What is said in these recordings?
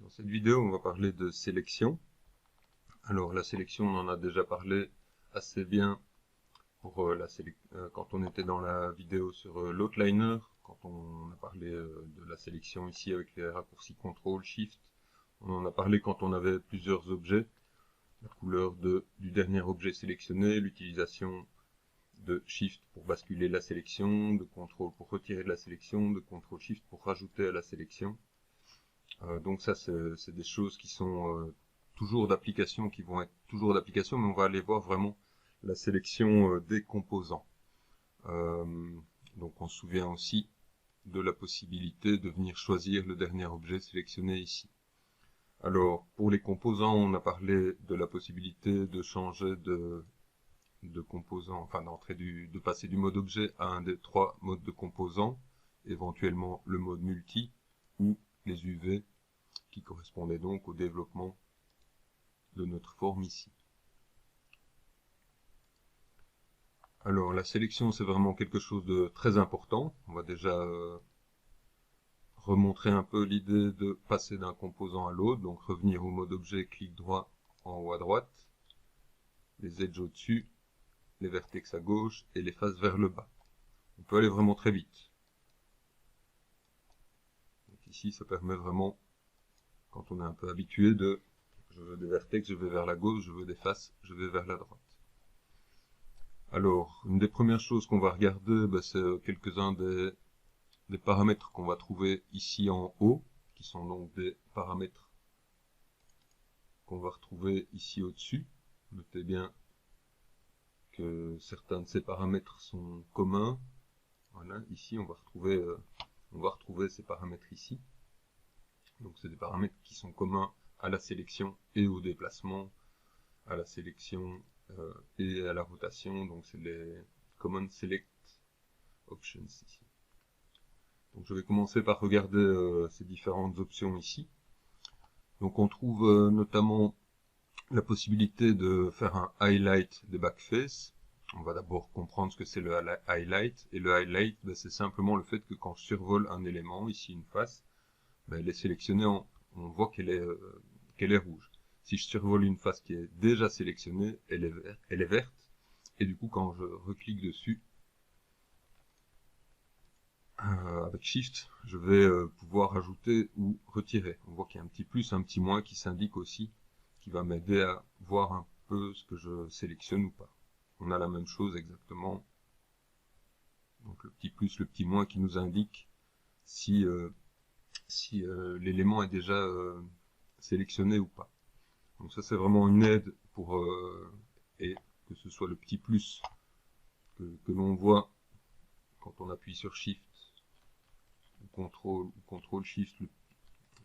Dans cette vidéo, on va parler de sélection. Alors, la sélection, on en a déjà parlé assez bien pour quand on était dans la vidéo sur l'outliner, quand on a parlé de la sélection ici avec les raccourcis CTRL, SHIFT. On en a parlé quand on avait plusieurs objets, la couleur du dernier objet sélectionné, l'utilisation de SHIFT pour basculer la sélection, de CTRL pour retirer de la sélection, de CTRL SHIFT pour rajouter à la sélection. Donc ça, c'est des choses qui sont toujours d'application, qui vont être toujours d'application, mais on va aller voir vraiment la sélection des composants. Donc on se souvient aussi de la possibilité de venir choisir le dernier objet sélectionné ici. Alors, pour les composants, on a parlé de la possibilité de changer de composants, enfin de passer du mode objet à un des trois modes de composants, éventuellement le mode multi ou les UV, qui correspondait donc au développement de notre forme ici. Alors la sélection, c'est vraiment quelque chose de très important. On va déjà remontrer un peu l'idée de passer d'un composant à l'autre, donc revenir au mode objet, clic droit en haut à droite, les edges au-dessus, les vertex à gauche et les faces vers le bas. On peut aller vraiment très vite. Donc ici, ça permet vraiment, quand on est un peu habitué, je veux des vertex, je vais vers la gauche, je veux des faces, je vais vers la droite. Alors, une des premières choses qu'on va regarder, c'est quelques-uns des paramètres qu'on va trouver ici en haut, qui sont donc des paramètres qu'on va retrouver ici au-dessus. Notez bien que certains de ces paramètres sont communs. Voilà, ici on va retrouver ces paramètres ici. Donc c'est des paramètres qui sont communs à la sélection et au déplacement, à la sélection et à la rotation. Donc c'est les Common Select Options ici. Donc je vais commencer par regarder ces différentes options ici. Donc on trouve notamment la possibilité de faire un highlight des backface. On va d'abord comprendre ce que c'est le highlight. Et le highlight, c'est simplement le fait que quand je survole un élément, ici une face, elle est sélectionnée, on voit qu'elle est rouge. Si je survole une face qui est déjà sélectionnée, elle est verte. Et du coup, quand je reclique dessus, avec Shift, je vais pouvoir ajouter ou retirer. On voit qu'il y a un petit plus, un petit moins qui s'indique aussi, qui va m'aider à voir un peu ce que je sélectionne ou pas. On a la même chose exactement. Donc le petit plus, le petit moins qui nous indique si l'élément est déjà sélectionné ou pas. Donc ça c'est vraiment une aide pour et que ce soit le petit plus que l'on voit quand on appuie sur Shift ou CTRL Shift,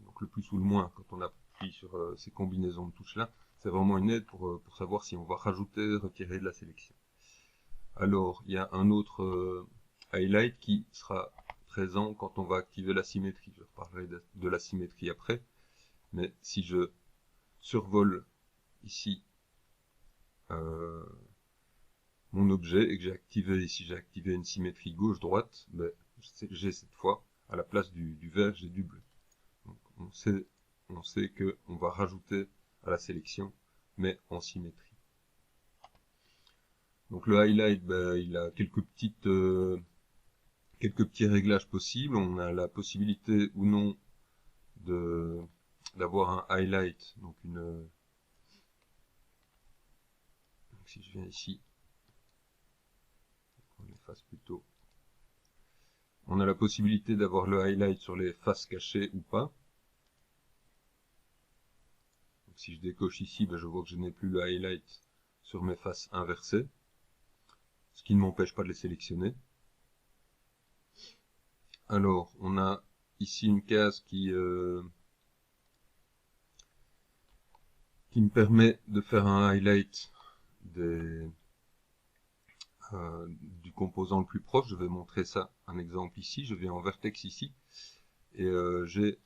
donc le plus ou le moins quand on appuie sur ces combinaisons de touches là, c'est vraiment une aide pour savoir si on va rajouter, retirer de la sélection. Alors il y a un autre highlight qui sera présent quand on va activer la symétrie. Je reparlerai de la symétrie après, mais si je survole ici mon objet et que j'ai activé une symétrie gauche-droite, j'ai cette fois, à la place du vert, j'ai du bleu. Donc, on sait qu'on va rajouter à la sélection, mais en symétrie. Donc le highlight, il a quelques petits réglages possibles. On a la possibilité ou non d'avoir un highlight, donc si je viens ici, on efface plutôt. On a la possibilité d'avoir le highlight sur les faces cachées ou pas. Donc, si je décoche ici, je vois que je n'ai plus le highlight sur mes faces inversées, ce qui ne m'empêche pas de les sélectionner. Alors, on a ici une case qui me permet de faire un highlight du composant le plus proche. Je vais montrer ça, un exemple ici. Je viens en vertex ici et j'ai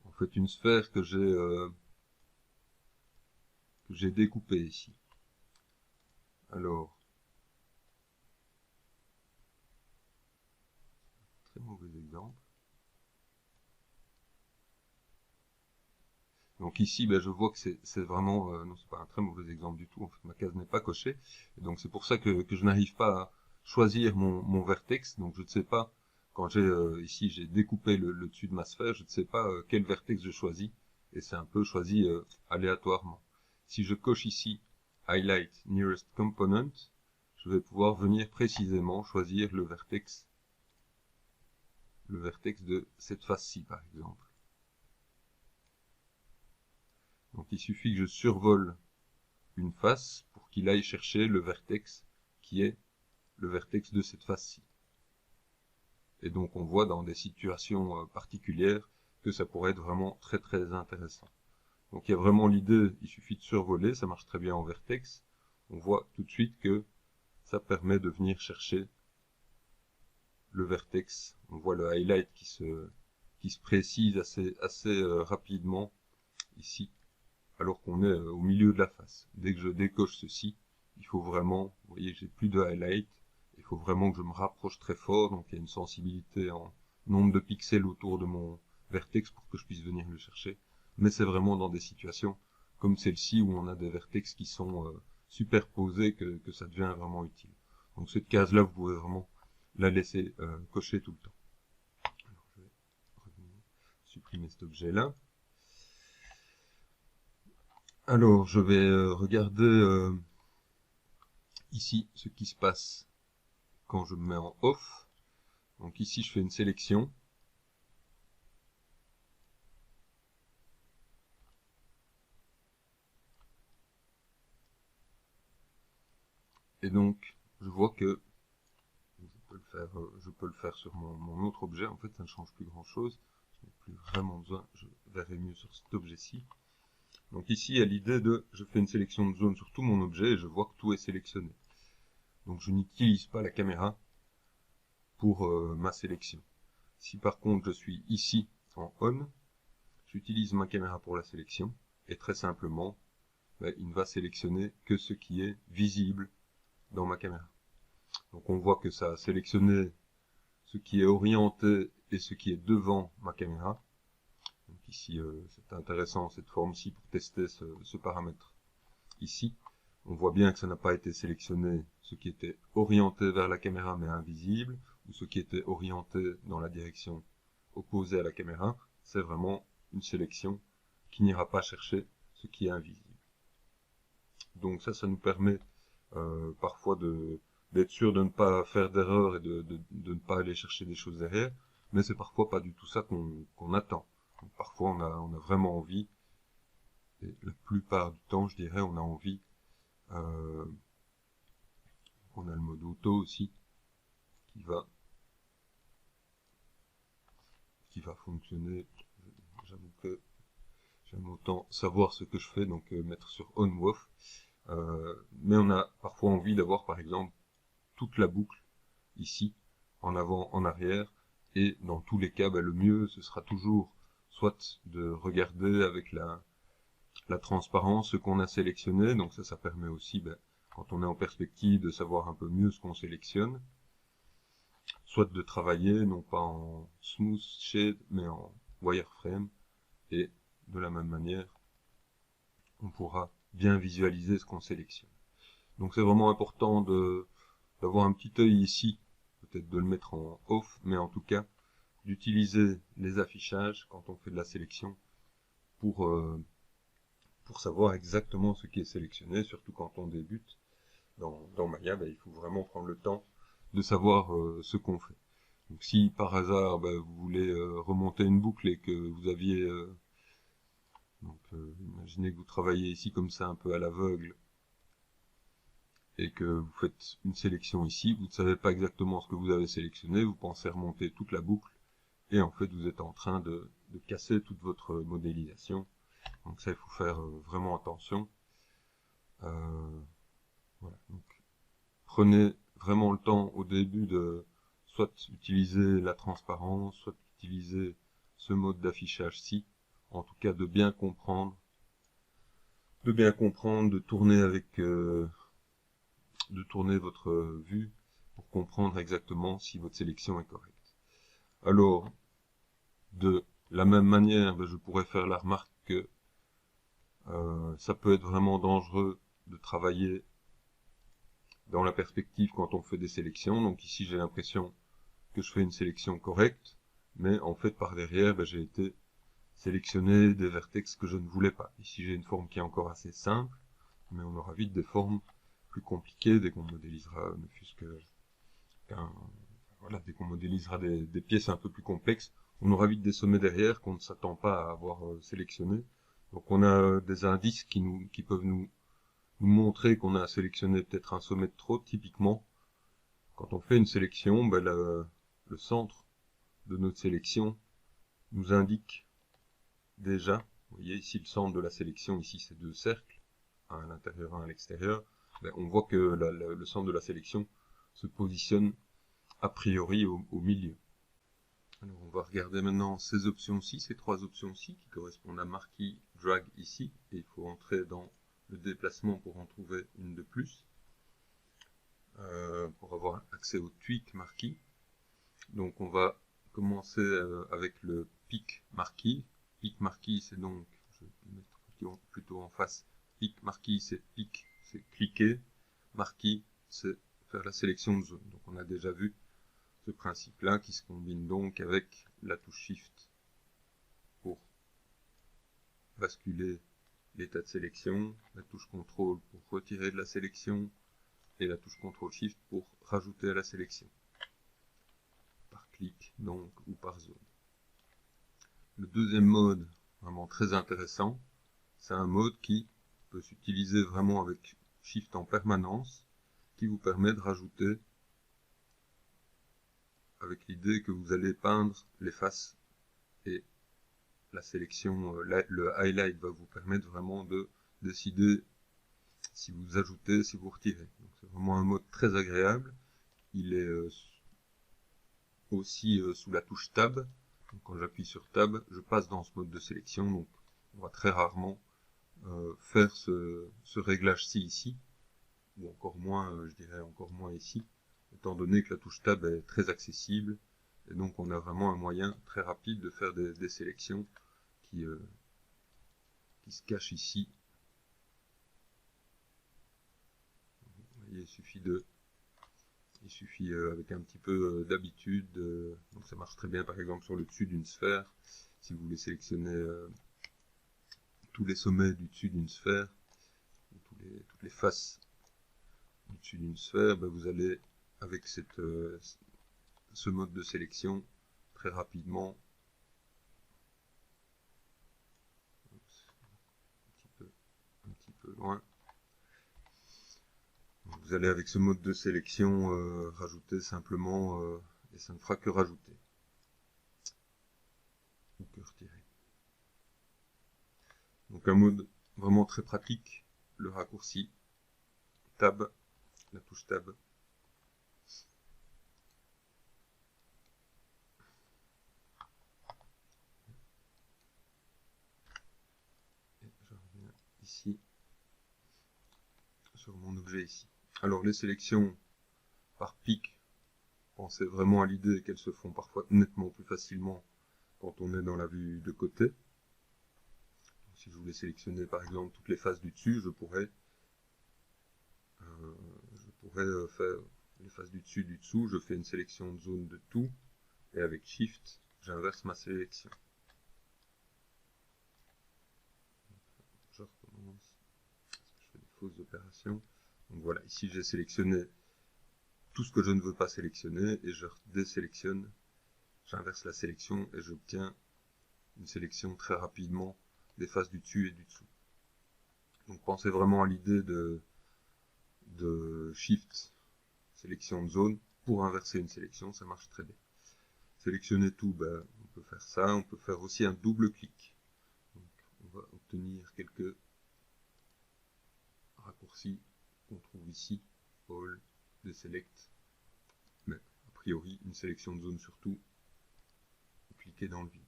en fait une sphère que j'ai découpée ici. Alors, très mauvais exemple. Donc ici, ben, je vois que c'est vraiment, non, c'est pas un très mauvais exemple du tout. En fait, ma case n'est pas cochée. Et donc c'est pour ça que je n'arrive pas à choisir mon vertex. Donc je ne sais pas, quand j'ai ici, j'ai découpé le dessus de ma sphère, je ne sais pas quel vertex je choisis. Et c'est un peu choisi aléatoirement. Si je coche ici Highlight Nearest Component, je vais pouvoir venir précisément choisir le vertex de cette face-ci, par exemple. Donc il suffit que je survole une face pour qu'il aille chercher le vertex qui est le vertex de cette face-ci. Et donc on voit dans des situations particulières que ça pourrait être vraiment très très intéressant. Donc il y a vraiment l'idée, il suffit de survoler, ça marche très bien en vertex. On voit tout de suite que ça permet de venir chercher le vertex. On voit le highlight qui se précise assez rapidement ici, alors qu'on est au milieu de la face. Dès que je décoche ceci, il faut vraiment, vous voyez, j'ai plus de highlight, il faut vraiment que je me rapproche très fort, donc il y a une sensibilité en nombre de pixels autour de mon vertex pour que je puisse venir le chercher. Mais c'est vraiment dans des situations comme celle-ci où on a des vertex qui sont superposés que ça devient vraiment utile. Donc cette case-là, vous pouvez vraiment la laisser cocher tout le temps. Alors, je vais supprimer cet objet-là. Alors, je vais regarder ici ce qui se passe quand je me mets en off. Donc ici, je fais une sélection. Et donc, je vois que je peux le faire sur mon autre objet. En fait, ça ne change plus grand-chose. Je n'ai plus vraiment besoin. Je verrai mieux sur cet objet-ci. Donc ici, il y a l'idée de, je fais une sélection de zone sur tout mon objet et je vois que tout est sélectionné. Donc je n'utilise pas la caméra pour ma sélection. Si par contre je suis ici en on, j'utilise ma caméra pour la sélection et très simplement, ben, il ne va sélectionner que ce qui est visible dans ma caméra. Donc on voit que ça a sélectionné ce qui est orienté et ce qui est devant ma caméra. Donc ici, c'est intéressant cette forme-ci pour tester ce paramètre. Ici, on voit bien que ça n'a pas été sélectionné ce qui était orienté vers la caméra mais invisible, ou ce qui était orienté dans la direction opposée à la caméra. C'est vraiment une sélection qui n'ira pas chercher ce qui est invisible. Donc ça nous permet parfois d'être sûr de ne pas faire d'erreur et de ne pas aller chercher des choses derrière, mais c'est parfois pas du tout ça qu'on attend. Donc, parfois on a vraiment envie, et la plupart du temps je dirais on a envie, on a le mode auto aussi qui va fonctionner. J'avoue que j'aime autant savoir ce que je fais, donc mettre sur on ou off. Mais on a parfois envie d'avoir par exemple toute la boucle ici, en avant, en arrière, et dans tous les cas, ben, le mieux ce sera toujours soit de regarder avec la transparence ce qu'on a sélectionné, donc ça permet aussi, ben, quand on est en perspective, de savoir un peu mieux ce qu'on sélectionne, soit de travailler, non pas en smooth shade, mais en wireframe, et de la même manière, on pourra bien visualiser ce qu'on sélectionne. Donc c'est vraiment important d'avoir un petit œil ici, peut-être de le mettre en off, mais en tout cas, d'utiliser les affichages quand on fait de la sélection pour savoir exactement ce qui est sélectionné, surtout quand on débute dans Maya, ben, il faut vraiment prendre le temps de savoir ce qu'on fait. Donc si par hasard ben, vous voulez remonter une boucle et que vous aviez imaginez que vous travaillez ici comme ça un peu à l'aveugle et que vous faites une sélection ici, vous ne savez pas exactement ce que vous avez sélectionné, vous pensez remonter toute la boucle et en fait vous êtes en train de casser toute votre modélisation. Donc ça il faut faire vraiment attention. Voilà. Donc, prenez vraiment le temps au début de soit utiliser la transparence, soit utiliser ce mode d'affichage-ci, en tout cas de bien comprendre, de tourner de tourner votre vue pour comprendre exactement si votre sélection est correcte. Alors, de la même manière, je pourrais faire la remarque que Ça peut être vraiment dangereux de travailler dans la perspective quand on fait des sélections. Donc ici, j'ai l'impression que je fais une sélection correcte, mais en fait, par derrière, j'ai été sélectionner des vertex que je ne voulais pas. Ici, j'ai une forme qui est encore assez simple, mais on aura vite des formes plus compliquées dès qu'on modélisera, ne fût-ce voilà, dès qu'on modélisera des pièces un peu plus complexes, on aura vite des sommets derrière qu'on ne s'attend pas à avoir sélectionnés. Donc on a des indices qui peuvent nous montrer qu'on a sélectionné peut-être un sommet de trop. Typiquement, quand on fait une sélection, le centre de notre sélection nous indique déjà, vous voyez ici le centre de la sélection, ici c'est deux cercles, un à l'intérieur, un à l'extérieur, on voit que le centre de la sélection se positionne a priori au milieu. Alors on va regarder maintenant ces options-ci, ces trois options-ci qui correspondent à marquee, drag ici, et il faut entrer dans le déplacement pour en trouver une de plus, pour avoir accès au tweak marquee. Donc on va commencer avec le pick marquee. Pick marquee, c'est donc, je vais mettre plutôt en face, pick marquee, c'est pick, c'est cliquer, marquee, c'est faire la sélection de zone. Donc on a déjà vu ce principe-là qui se combine donc avec la touche Shift pour basculer l'état de sélection, la touche contrôle pour retirer de la sélection et la touche contrôle Shift pour rajouter à la sélection. Par clic donc ou par zone. Le deuxième mode, vraiment très intéressant, c'est un mode qui peut s'utiliser vraiment avec Shift en permanence, qui vous permet de rajouter, avec l'idée que vous allez peindre les faces, et la sélection, le highlight va vous permettre vraiment de décider si vous ajoutez, si vous retirez. C'est vraiment un mode très agréable. Il est aussi sous la touche Tab. Donc, quand j'appuie sur Tab, je passe dans ce mode de sélection. Donc on va très rarement faire ce réglage-ci ici, ou encore moins, je dirais encore moins ici, étant donné que la touche Tab est très accessible, et donc on a vraiment un moyen très rapide de faire des sélections qui se cachent ici. Vous voyez, il suffit avec un petit peu d'habitude, donc ça marche très bien par exemple sur le dessus d'une sphère, si vous voulez sélectionner tous les sommets du dessus d'une sphère, toutes les faces du dessus d'une sphère, vous allez avec ce mode de sélection très rapidement, un petit peu loin, vous allez avec ce mode de sélection rajouter simplement, et ça ne fera que rajouter ou que retirer. Donc un mode vraiment très pratique, le raccourci Tab, la touche Tab. Et je reviens ici sur mon objet ici. Alors les sélections par pic, pensez vraiment à l'idée qu'elles se font parfois nettement plus facilement quand on est dans la vue de côté. Donc, si je voulais sélectionner par exemple toutes les faces du dessus, je pourrais faire les faces du dessus, du dessous, je fais une sélection de zone de tout, et avec Shift, j'inverse ma sélection. Je recommence, parce que je fais des fausses opérations. Donc voilà, ici j'ai sélectionné tout ce que je ne veux pas sélectionner, et je désélectionne, j'inverse la sélection, et j'obtiens une sélection très rapidement des faces du dessus et du dessous. Donc pensez vraiment à l'idée de Shift, sélection de zone, pour inverser une sélection, ça marche très bien. Sélectionner tout, on peut faire ça, on peut faire aussi un double clic. Donc, on va obtenir quelques raccourcis qu'on trouve ici, All, Deselect, mais a priori une sélection de zone surtout, cliquer dans le vide.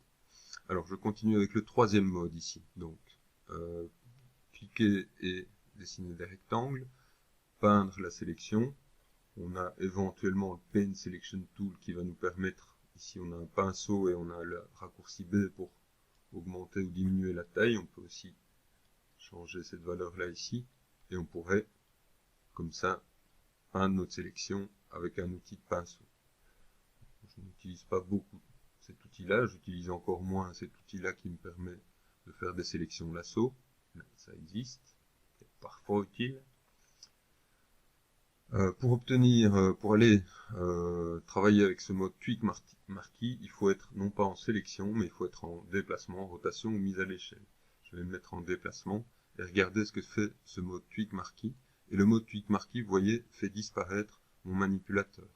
Alors je continue avec le troisième mode ici, donc cliquer et dessiner des rectangles, peindre la sélection. On a éventuellement le Pen Selection Tool qui va nous permettre, ici on a un pinceau et on a le raccourci B pour augmenter ou diminuer la taille. On peut aussi changer cette valeur-là ici, et on pourrait, comme ça, faire notre sélection avec un outil de pinceau. Je n'utilise pas beaucoup cet outil-là, j'utilise encore moins cet outil-là qui me permet de faire des sélections lasso. Ça existe, c'est parfois utile. Pour aller travailler avec ce mode Tweak Marquee, il faut être non pas en sélection, mais il faut être en déplacement, rotation ou mise à l'échelle. Je vais me mettre en déplacement et regarder ce que fait ce mode Tweak Marquee. Et le mode Tweak Marquee, vous voyez, fait disparaître mon manipulateur.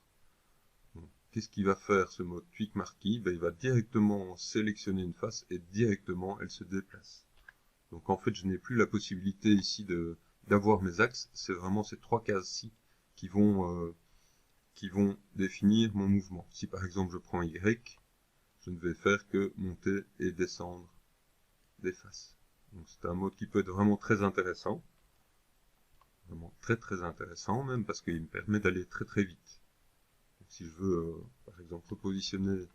Qu'est-ce qu'il va faire ce mode Tweak Marquee? Il va directement sélectionner une face et directement elle se déplace. Donc en fait, je n'ai plus la possibilité ici d'avoir mes axes. C'est vraiment ces trois cases-ci qui vont définir mon mouvement. Si par exemple je prends Y, je ne vais faire que monter et descendre des faces. Donc c'est un mode qui peut être vraiment très intéressant. Vraiment très intéressant même parce qu'il me permet d'aller très vite. Donc, si je veux par exemple repositionner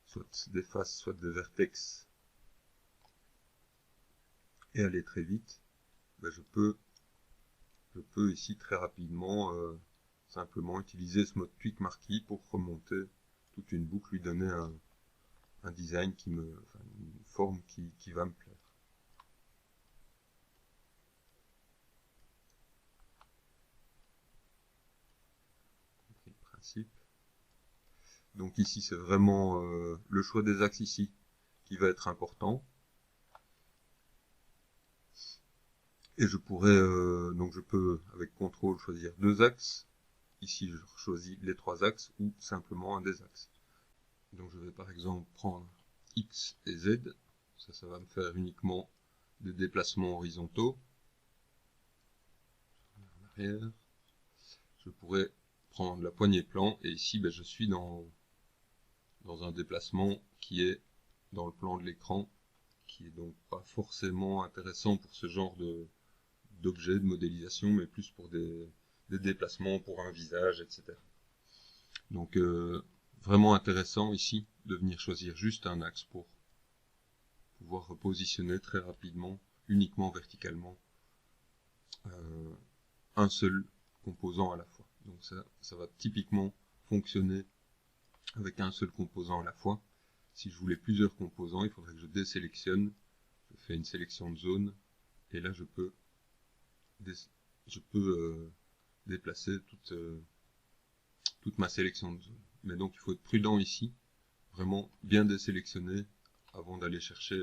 soit des faces, soit des vertex et aller très vite, je peux ici très rapidement simplement utiliser ce mode Tweak Marquee pour remonter toute une boucle, lui donner un design une forme qui va me plaire. Le principe. Donc ici c'est vraiment le choix des axes ici qui va être important. Et je pourrais, donc je peux avec CTRL choisir deux axes. Ici je choisis les trois axes ou simplement un des axes. Donc je vais par exemple prendre X et Z. Ça va me faire uniquement des déplacements horizontaux. En arrière. Je pourrais prendre la poignée plan et ici je suis dans un déplacement qui est dans le plan de l'écran, qui est donc pas forcément intéressant pour ce genre d'objet, de modélisation, mais plus pour des déplacements pour un visage, etc. Donc vraiment intéressant ici de venir choisir juste un axe pour pouvoir repositionner très rapidement, uniquement verticalement, un seul composant à la fois. Donc ça va typiquement fonctionner avec un seul composant à la fois. Si je voulais plusieurs composants, il faudrait que je désélectionne, je fais une sélection de zone, et là je peux déplacer toute ma sélection de zone. Mais donc il faut être prudent ici, vraiment bien désélectionner avant d'aller chercher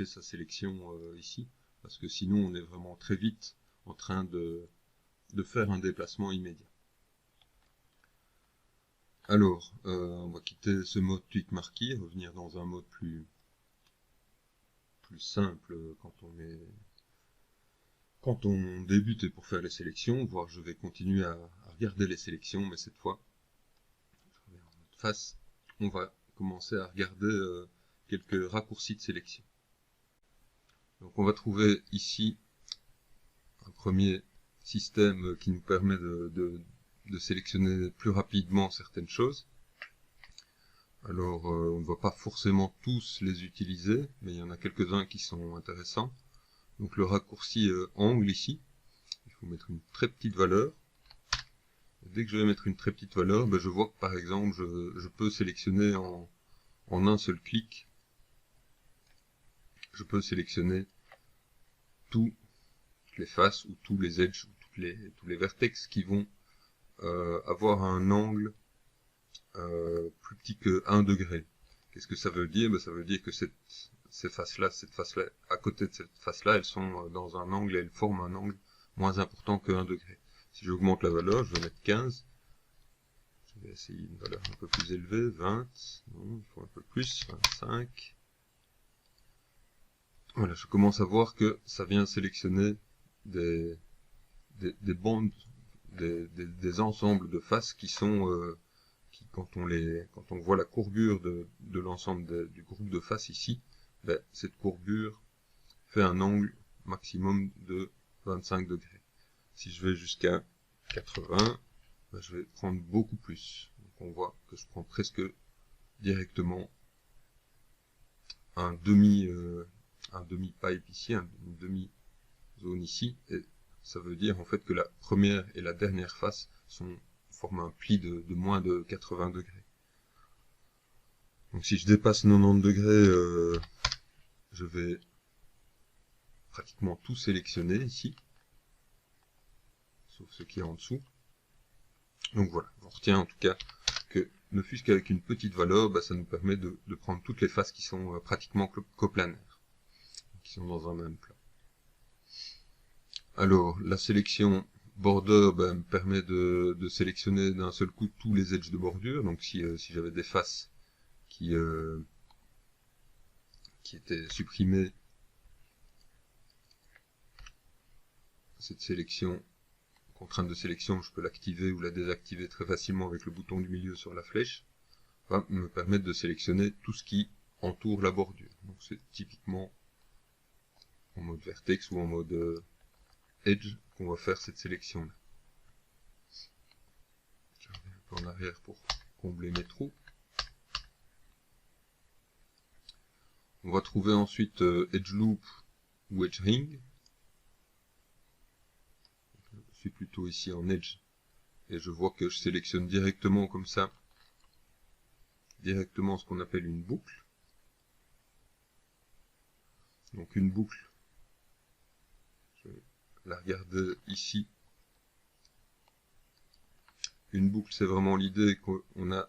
sa sélection ici, parce que sinon on est vraiment très vite en train de faire un déplacement immédiat. Alors, on va quitter ce mode Tweak Marquee, revenir dans un mode plus simple quand on débute pour faire les sélections, voire je vais continuer à regarder les sélections, mais cette fois, je reviens en mode face, on va commencer à regarder quelques raccourcis de sélection. Donc on va trouver ici un premier système qui nous permet de sélectionner plus rapidement certaines choses. Alors on ne va pas forcément tous les utiliser, mais il y en a quelques-uns qui sont intéressants. Donc le raccourci angle ici, il faut mettre une très petite valeur. Et dès que je vais mettre une très petite valeur, je vois que par exemple je peux sélectionner en un seul clic, je peux sélectionner toutes les faces ou tous les edges ou tous les vertex qui vont avoir un angle plus petit que 1 degré. Qu'est-ce que ça veut dire? Ça veut dire que cette face-là, à côté de cette face-là, elles sont dans un angle et elles forment un angle moins important que 1 degré. Si j'augmente la valeur, je vais mettre 15. Je vais essayer une valeur un peu plus élevée, 20. Non, il faut un peu plus, 25. Voilà, je commence à voir que ça vient sélectionner des bandes, des ensembles de faces qui sont quand on voit la courbure de l'ensemble du groupe de faces ici, cette courbure fait un angle maximum de 25 degrés. Si je vais jusqu'à 80, je vais prendre beaucoup plus. Donc on voit que je prends presque directement un un demi-pipe ici, une demi-zone ici, et ça veut dire en fait que la première et la dernière face forment un pli de moins de 80 degrés. Donc si je dépasse 90 degrés, je vais pratiquement tout sélectionner ici, sauf ce qui est en dessous. Donc voilà, on retient en tout cas que ne fût-ce qu'avec une petite valeur, ça nous permet de prendre toutes les faces qui sont pratiquement coplanaires, qui sont dans un même plan. Alors, la sélection border me permet de sélectionner d'un seul coup tous les edges de bordure. Donc si j'avais des faces qui étaient supprimées, cette sélection, contrainte de sélection, je peux l'activer ou la désactiver très facilement avec le bouton du milieu sur la flèche, va me permettre de sélectionner tout ce qui entoure la bordure. Donc c'est typiquement en mode vertex ou en mode edge qu'on va faire cette sélection là. Je reviens un peu en arrière pour combler mes trous. On va trouver ensuite edge loop ou edge ring. Je suis plutôt ici en edge et je vois que je sélectionne directement comme ça, directement ce qu'on appelle une boucle. Donc une boucle, je vais la regarder ici. Une boucle, c'est vraiment l'idée qu'on a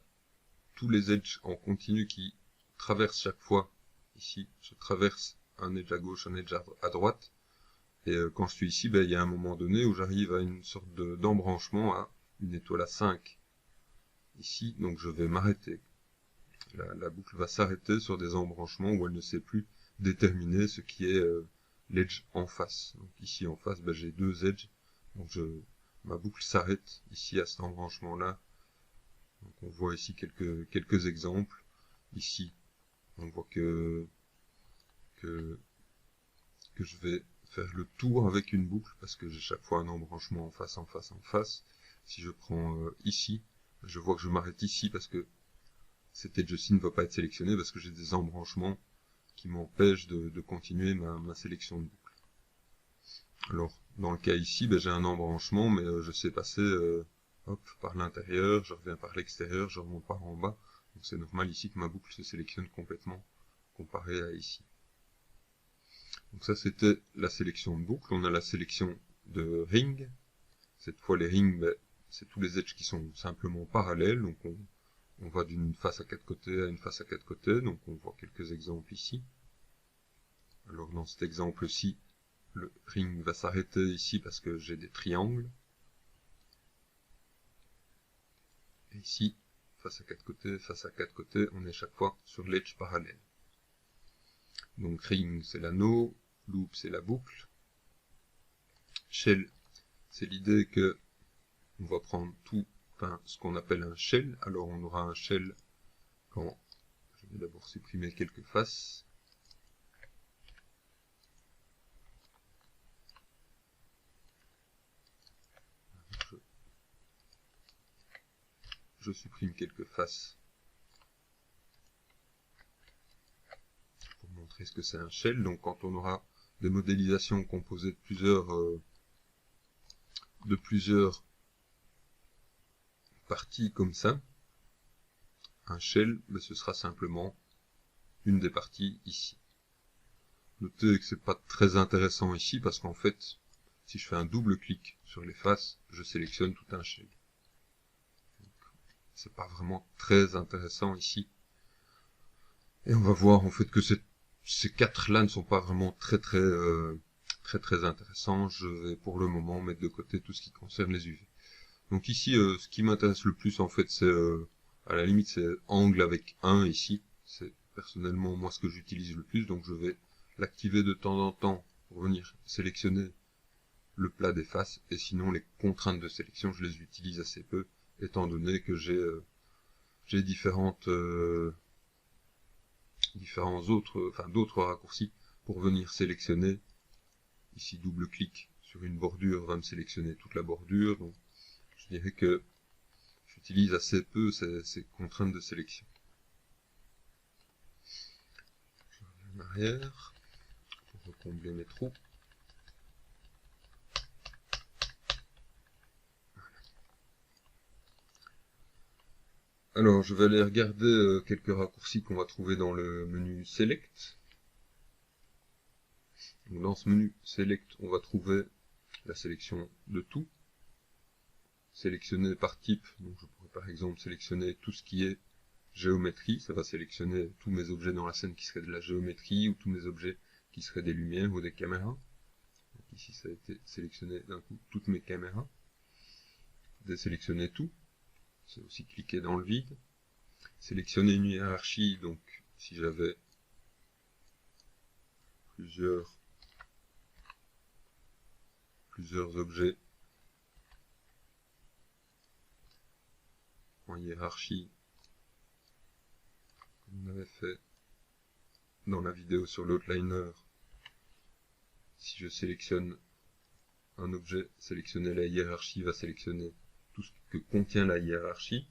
tous les edges en continu qui traversent chaque fois. Ici, je traverse un edge à gauche, un edge à droite. Et quand je suis ici, il y a un moment donné où j'arrive à une sorte d'embranchement à une étoile à 5. Ici, donc je vais m'arrêter. La boucle va s'arrêter sur des embranchements où elle ne sait plus déterminer ce qui est l'edge en face. Donc ici en face, j'ai deux edges. Donc ma boucle s'arrête ici à cet embranchement-là. Donc on voit ici quelques exemples. Ici, on voit que je vais faire le tour avec une boucle parce que j'ai chaque fois un embranchement en face, en face, en face. Si je prends ici, je vois que je m'arrête ici parce que cet edge-ci ne va pas être sélectionné parce que j'ai des embranchements qui m'empêchent de continuer ma sélection de boucle. Alors, dans le cas ici, j'ai un embranchement, mais je sais passer par l'intérieur, je reviens par l'extérieur, je remonte par en bas. Donc c'est normal ici que ma boucle se sélectionne complètement comparé à ici. Donc ça c'était la sélection de boucle. On a la sélection de ring. Cette fois les rings, c'est tous les edges qui sont simplement parallèles. Donc on va d'une face à 4 côtés à une face à 4 côtés. Donc on voit quelques exemples ici. Alors dans cet exemple-ci, le ring va s'arrêter ici parce que j'ai des triangles. Et ici, face à 4 côtés, on est chaque fois sur l'edge parallèle. Donc ring c'est l'anneau, loop c'est la boucle, shell c'est l'idée que on va prendre tout, ce qu'on appelle un shell. Alors on aura un shell quand je vais d'abord supprimer quelques faces. Je supprime quelques faces pour montrer ce que c'est un shell. Donc quand on aura des modélisations composées de plusieurs parties comme ça, un shell, ce sera simplement une des parties ici. Notez que c'est pas très intéressant ici parce qu'en fait, si je fais un double clic sur les faces, je sélectionne tout un shell. C'est pas vraiment très intéressant ici. Et on va voir en fait que ces quatre-là ne sont pas vraiment très intéressants. Je vais pour le moment mettre de côté tout ce qui concerne les UV. Donc ici, ce qui m'intéresse le plus en fait, c'est à la limite c'est angle avec 1 ici. C'est personnellement moi ce que j'utilise le plus, donc je vais l'activer de temps en temps pour venir sélectionner le plat des faces, et sinon les contraintes de sélection je les utilise assez peu, étant donné que j'ai d'autres raccourcis pour venir sélectionner. Ici double clic sur une bordure va me sélectionner toute la bordure, donc je dirais que j'utilise assez peu ces contraintes de sélection. Je reviens en arrière. Je vais combler mes trous. Alors, je vais aller regarder quelques raccourcis qu'on va trouver dans le menu Select. Donc, dans ce menu Select, on va trouver la sélection de tout. Sélectionner par type, donc je pourrais par exemple sélectionner tout ce qui est géométrie, ça va sélectionner tous mes objets dans la scène qui seraient de la géométrie, ou tous mes objets qui seraient des lumières ou des caméras. Donc ici ça a été sélectionné d'un coup toutes mes caméras. Désélectionner tout, c'est aussi cliquer dans le vide. Sélectionner une hiérarchie, donc si j'avais plusieurs objets en hiérarchie, comme on avait fait dans la vidéo sur l'outliner. Si je sélectionne un objet, sélectionner la hiérarchie va sélectionner tout ce que contient la hiérarchie.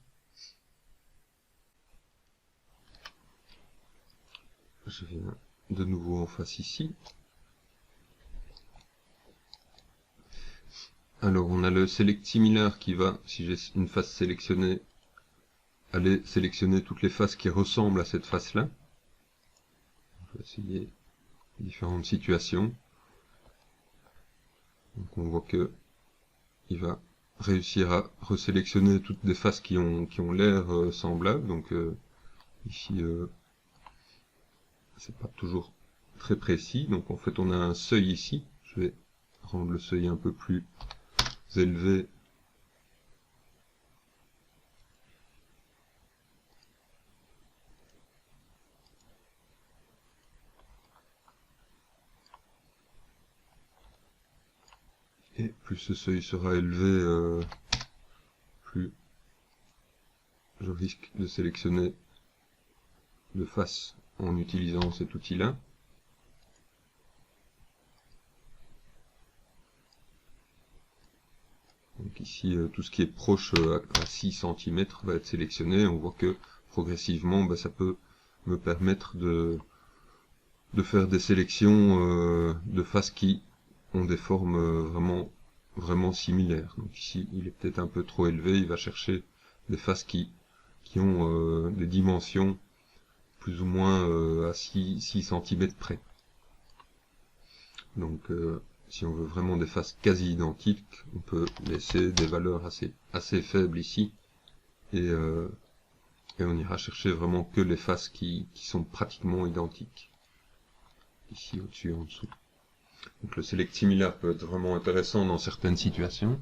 Je viens de nouveau en face ici. Alors on a le Select Similar qui va, si j'ai une face sélectionnée, aller sélectionner toutes les faces qui ressemblent à cette face-là. Je vais essayer différentes situations. Donc on voit que il va réussir à resélectionner toutes des faces qui ont l'air semblables. Donc ici c'est pas toujours très précis. Donc en fait on a un seuil ici. Je vais rendre le seuil un peu plus élevé. Et plus ce seuil sera élevé, plus je risque de sélectionner de face en utilisant cet outil-là. Donc ici, tout ce qui est proche à 6 cm va être sélectionné. On voit que progressivement, ça peut me permettre de faire des sélections de faces qui ont des formes vraiment similaires. Donc ici, il est peut-être un peu trop élevé. Il va chercher des faces qui ont des dimensions plus ou moins à 6 cm près. Donc si on veut vraiment des faces quasi identiques, on peut laisser des valeurs assez faibles ici, et on ira chercher vraiment que les faces qui sont pratiquement identiques. Ici, au-dessus et en dessous. Donc le Select Similar peut être vraiment intéressant dans certaines situations.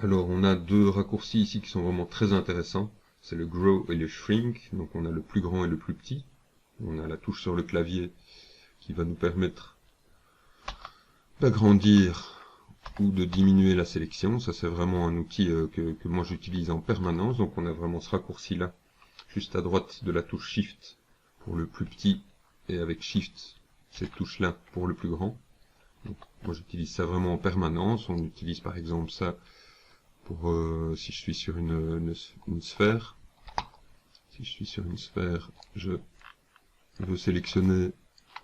Alors on a deux raccourcis ici qui sont vraiment très intéressants. C'est le Grow et le Shrink. Donc on a le plus grand et le plus petit. On a la touche sur le clavier qui va nous permettre d'agrandir ou de diminuer la sélection. Ça c'est vraiment un outil que moi j'utilise en permanence. Donc on a vraiment ce raccourci là juste à droite de la touche Shift pour le plus petit, et avec Shift cette touche là pour le plus grand. Donc, moi j'utilise ça vraiment en permanence. On utilise par exemple ça pour si je suis sur une sphère. Si je suis sur une sphère, je veux sélectionner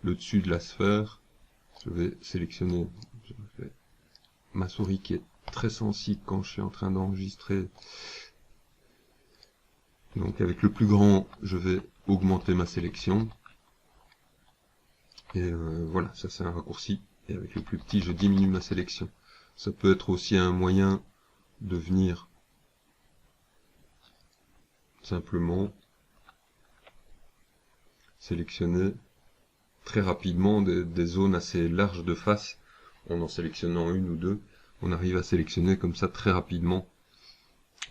le dessus de la sphère. Je vais sélectionner ma souris qui est très sensible quand je suis en train d'enregistrer. Donc avec le plus grand, je vais augmenter ma sélection. Et voilà, ça c'est un raccourci. Et avec le plus petit, je diminue ma sélection. Ça peut être aussi un moyen de venir simplement sélectionner très rapidement des zones assez larges de face. En sélectionnant une ou deux, on arrive à sélectionner comme ça très rapidement.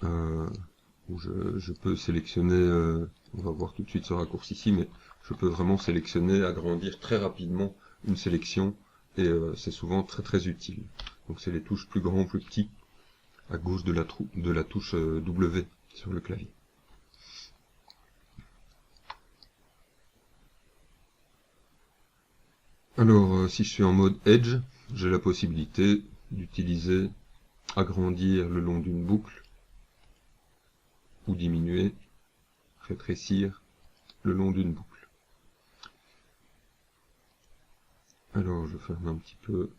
Où je peux sélectionner, on va voir tout de suite ce raccourci ici, mais je peux vraiment sélectionner, agrandir très rapidement une sélection, et c'est souvent très utile. Donc c'est les touches plus grand, plus petit, à gauche de la touche W sur le clavier. Alors si je suis en mode Edge, j'ai la possibilité d'utiliser agrandir le long d'une boucle, ou diminuer, rétrécir le long d'une boucle. Alors je ferme un petit peu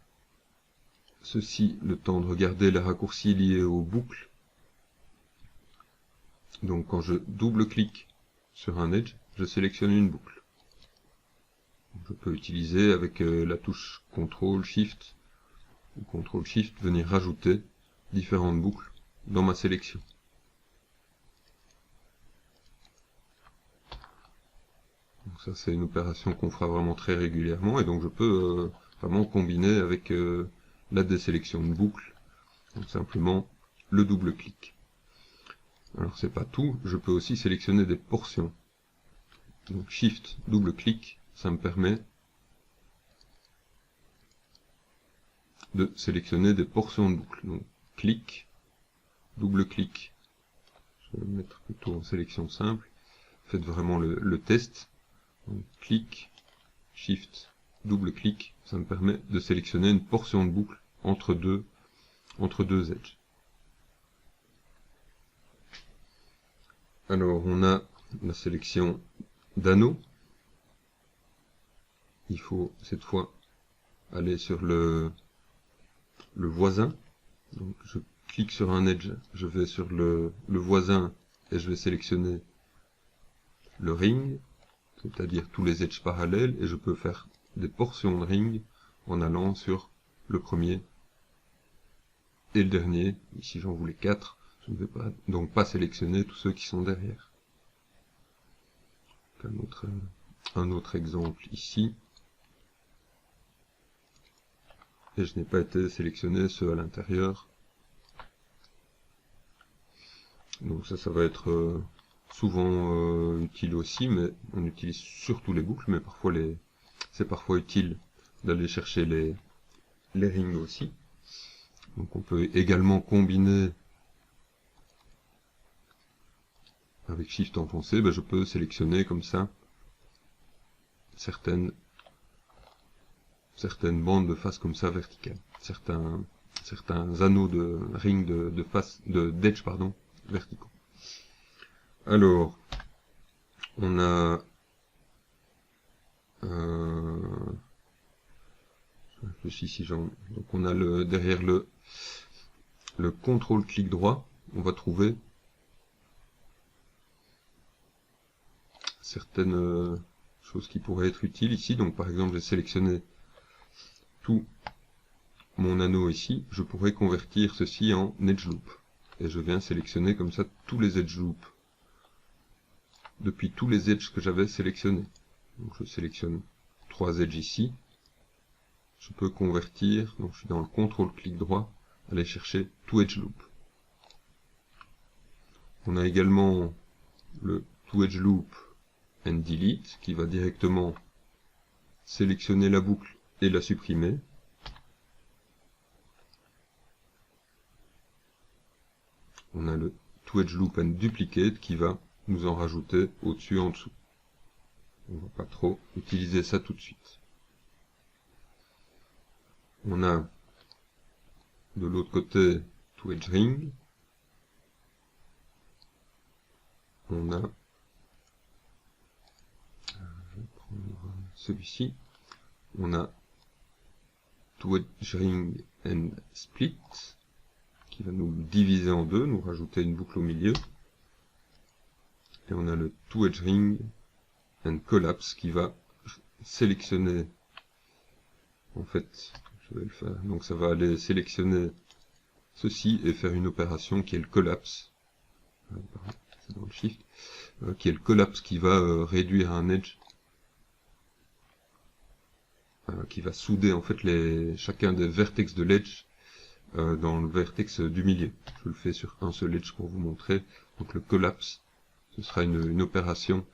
ceci, le temps de regarder les raccourcis liés aux boucles. Donc quand je double-clique sur un edge, je sélectionne une boucle. Je peux utiliser avec la touche CTRL SHIFT ou CTRL SHIFT venir rajouter différentes boucles dans ma sélection. Donc ça c'est une opération qu'on fera vraiment très régulièrement et donc je peux vraiment combiner avec la désélection de boucles, donc simplement le double-clic. Alors c'est pas tout, je peux aussi sélectionner des portions. Donc Shift, double-clic, ça me permet de sélectionner des portions de boucle. Donc clic, double-clic, je vais me mettre plutôt en sélection simple, faites vraiment le test. Donc, clic, Shift, double-clic, ça me permet de sélectionner une portion de boucle entre deux edges. Alors on a la sélection d'anneaux. Il faut cette fois aller sur le voisin. Donc je clique sur un edge, je vais sur le voisin et je vais sélectionner le ring, c'est-à-dire tous les edges parallèles, et je peux faire des portions de ring en allant sur le premier et le dernier. Ici j'en voulais 4, je ne vais pas, donc pas sélectionner tous ceux qui sont derrière. Un autre exemple ici. Et je n'ai pas été sélectionné ceux à l'intérieur. Donc ça va être souvent utile aussi, mais on utilise surtout les boucles, mais parfois c'est parfois utile d'aller chercher les rings aussi. Donc on peut également combiner avec Shift enfoncé, je peux sélectionner comme ça certaines bandes de face comme ça verticales, certains anneaux de ring de face d'edge verticaux. Alors on a je réfléchis si donc on a derrière le contrôle clic droit, on va trouver certaines choses qui pourraient être utiles ici. Donc par exemple j'ai sélectionné tout mon anneau ici, je pourrais convertir ceci en edge loop. Et je viens sélectionner comme ça tous les edge loops depuis tous les edges que j'avais sélectionnés. Donc je sélectionne 3 edges ici. Je peux convertir, donc je suis dans le contrôle clic droit, aller chercher tout edge loop. On a également le to edge loop and delete qui va directement sélectionner la boucle et la supprimer. On a le to edge loop and duplicate qui va nous en rajouter au-dessus en dessous. On ne va pas trop utiliser ça tout de suite. On a de l'autre côté to edge ring. On a je vais prendre celui-ci. On a to edge ring and split qui va nous diviser en deux, nous rajouter une boucle au milieu. Et on a le to edge ring and collapse qui va sélectionner, en fait, je vais le faire, donc ça va aller sélectionner ceci et faire une opération qui est le collapse, c'est dans le shift, qui est le collapse qui va réduire un edge, qui va souder en fait chacun des vertex de l'edge dans le vertex du milieu. Je le fais sur un seul edge pour vous montrer. Donc le collapse, ce sera une opération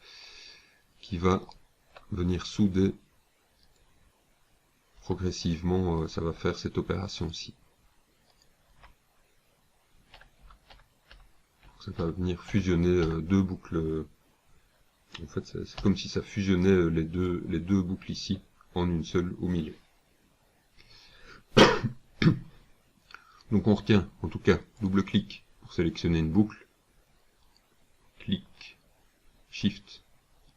qui va venir souder progressivement, ça va faire cette opération-ci. Ça va venir fusionner deux boucles. En fait, c'est comme si ça fusionnait les deux boucles ici en une seule au milieu. Donc on retient, en tout cas, double-clic pour sélectionner une boucle, clic, shift,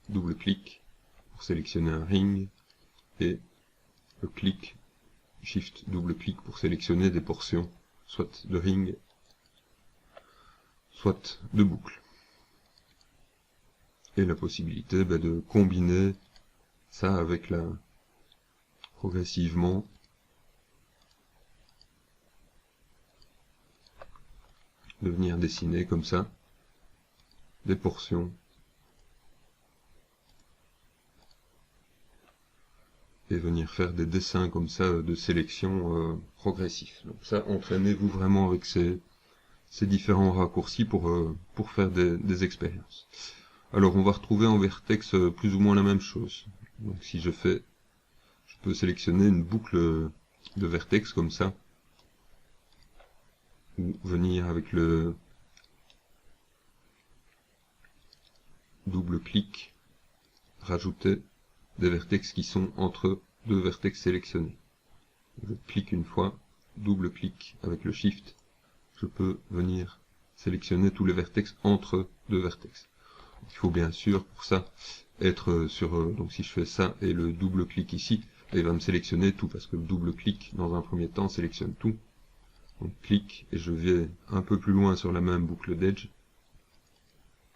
double-clic pour sélectionner un ring, et le clic, Shift, double-clic pour sélectionner des portions, soit de ring, soit de boucle. Et la possibilité de combiner ça avec progressivement de venir dessiner comme ça des portions et venir faire des dessins comme ça de sélection progressifs. Donc ça, entraînez-vous vraiment avec ces différents raccourcis pour faire des expériences. Alors on va retrouver en vertex plus ou moins la même chose. Donc si je peux sélectionner une boucle de vertex comme ça, ou venir avec le double-clic, rajouter des vertex qui sont entre deux vertex sélectionnés. Je clique une fois, double-clic avec le Shift, je peux venir sélectionner tous les vertex entre deux vertex. Il faut bien sûr pour ça être sur, donc si je fais ça et le double-clic ici, il va me sélectionner tout, parce que le double-clic dans un premier temps sélectionne tout. Donc clic et je vais un peu plus loin sur la même boucle d'edge,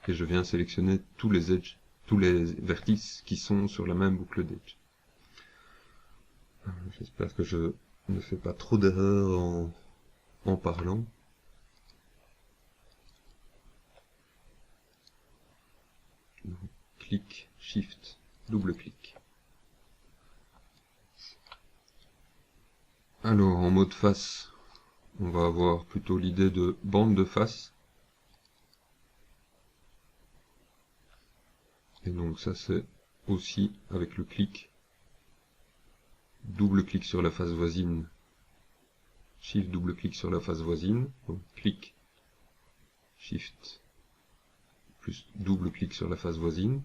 et je viens sélectionner tous les edges, tous les vertices qui sont sur la même boucle d'edge. J'espère que je ne fais pas trop d'erreurs en parlant. Donc, clic, Shift, double-clic. Alors en mode face, on va avoir plutôt l'idée de bande de face. Et donc ça c'est aussi avec le clic, double-clic sur la face voisine, Shift, double-clic sur la face voisine, donc clic, Shift, plus double-clic sur la face voisine,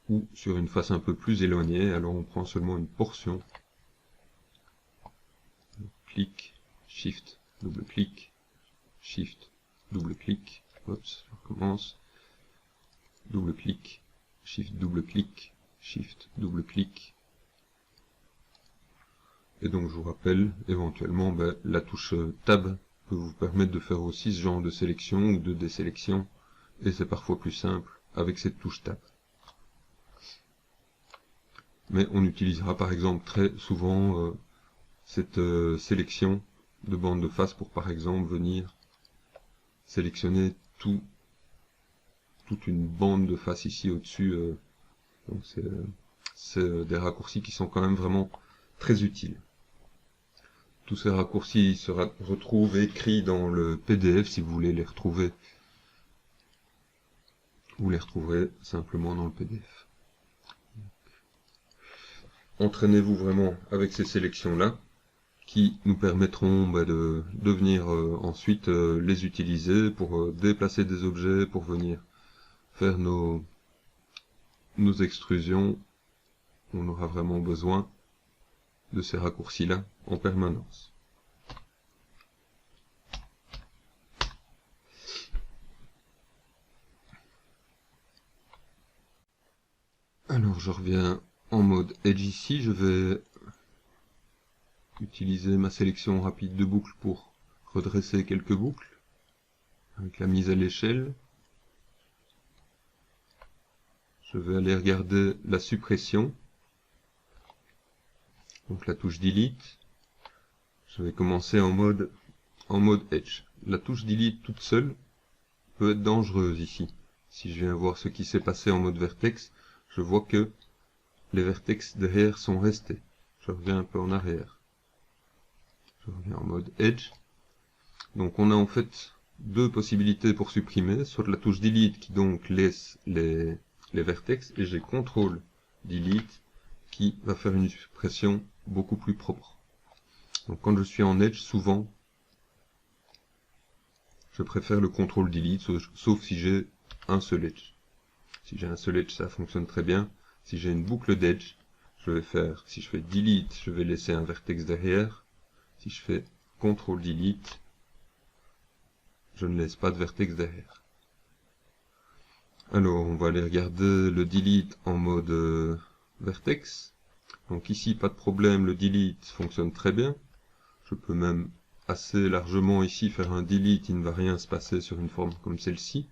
ou sur une face un peu plus éloignée, alors on prend seulement une portion, clic, Shift, double-clic, Shift, double-clic, hop, je recommence, double-clic, Shift, double-clic, Shift, double-clic. Et donc je vous rappelle, éventuellement, la touche Tab peut vous permettre de faire aussi ce genre de sélection ou de désélection, et c'est parfois plus simple avec cette touche Tab. Mais on utilisera par exemple très souvent cette sélection de bande de face pour par exemple venir sélectionner toute une bande de face ici au-dessus. Donc c'est des raccourcis qui sont quand même vraiment très utiles. Tous ces raccourcis se retrouvent écrits dans le PDF. Si vous voulez les retrouver, vous les retrouverez simplement dans le PDF. Entraînez-vous vraiment avec ces sélections-là, qui nous permettront de venir ensuite les utiliser pour déplacer des objets, pour venir faire nos extrusions. On aura vraiment besoin de ces raccourcis-là en permanence. Alors je reviens en mode Edge ici, je vais utiliser ma sélection rapide de boucles pour redresser quelques boucles avec la mise à l'échelle. Je vais aller regarder la suppression, donc la touche Delete. Je vais commencer en mode Edge. La touche Delete toute seule peut être dangereuse ici. Si je viens voir ce qui s'est passé en mode Vertex, je vois que les vertex derrière sont restés. Je reviens un peu en arrière. Je reviens en mode Edge. Donc on a en fait deux possibilités pour supprimer, soit la touche Delete qui donc laisse les vertex, et j'ai CTRL Delete qui va faire une suppression beaucoup plus propre. Donc quand je suis en Edge, souvent je préfère le CTRL Delete, sauf si j'ai un seul Edge. Si j'ai un seul Edge, ça fonctionne très bien. Si j'ai une boucle d'Edge, je vais faire, si je fais Delete, je vais laisser un vertex derrière. Si je fais CTRL Delete, je ne laisse pas de vertex derrière. Alors, on va aller regarder le Delete en mode vertex. Donc ici, pas de problème, le delete fonctionne très bien. Je peux même assez largement ici faire un delete, il ne va rien se passer sur une forme comme celle-ci.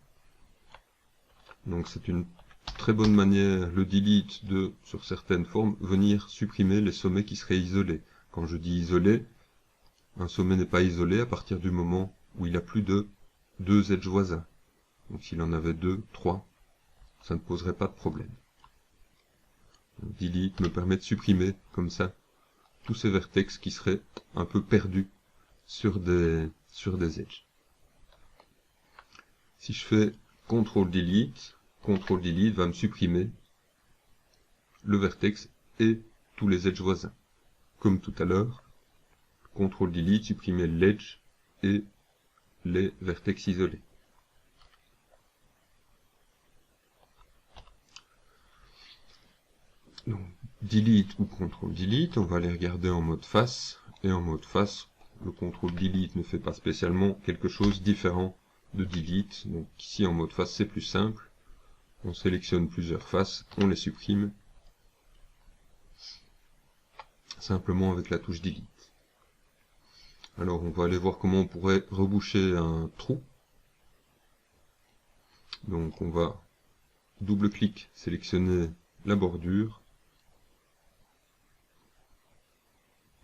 Donc c'est une très bonne manière, le delete, de, sur certaines formes, venir supprimer les sommets qui seraient isolés. Quand je dis isolé, un sommet n'est pas isolé à partir du moment où il a plus de 2 edges voisins. Donc s'il en avait 2, 3, ça ne poserait pas de problème. Donc, delete me permet de supprimer, comme ça, tous ces vertex qui seraient un peu perdus sur des edges. Si je fais CTRL delete va me supprimer le vertex et tous les edges voisins. Comme tout à l'heure, CTRL delete supprimait l'edge et les vertex isolés. Donc, delete ou CTRL delete, on va les regarder en mode face, et en mode face, le CTRL delete ne fait pas spécialement quelque chose différent de delete. Donc ici en mode face c'est plus simple, on sélectionne plusieurs faces, on les supprime simplement avec la touche delete. Alors on va aller voir comment on pourrait reboucher un trou. Donc on va double-clic, sélectionner la bordure.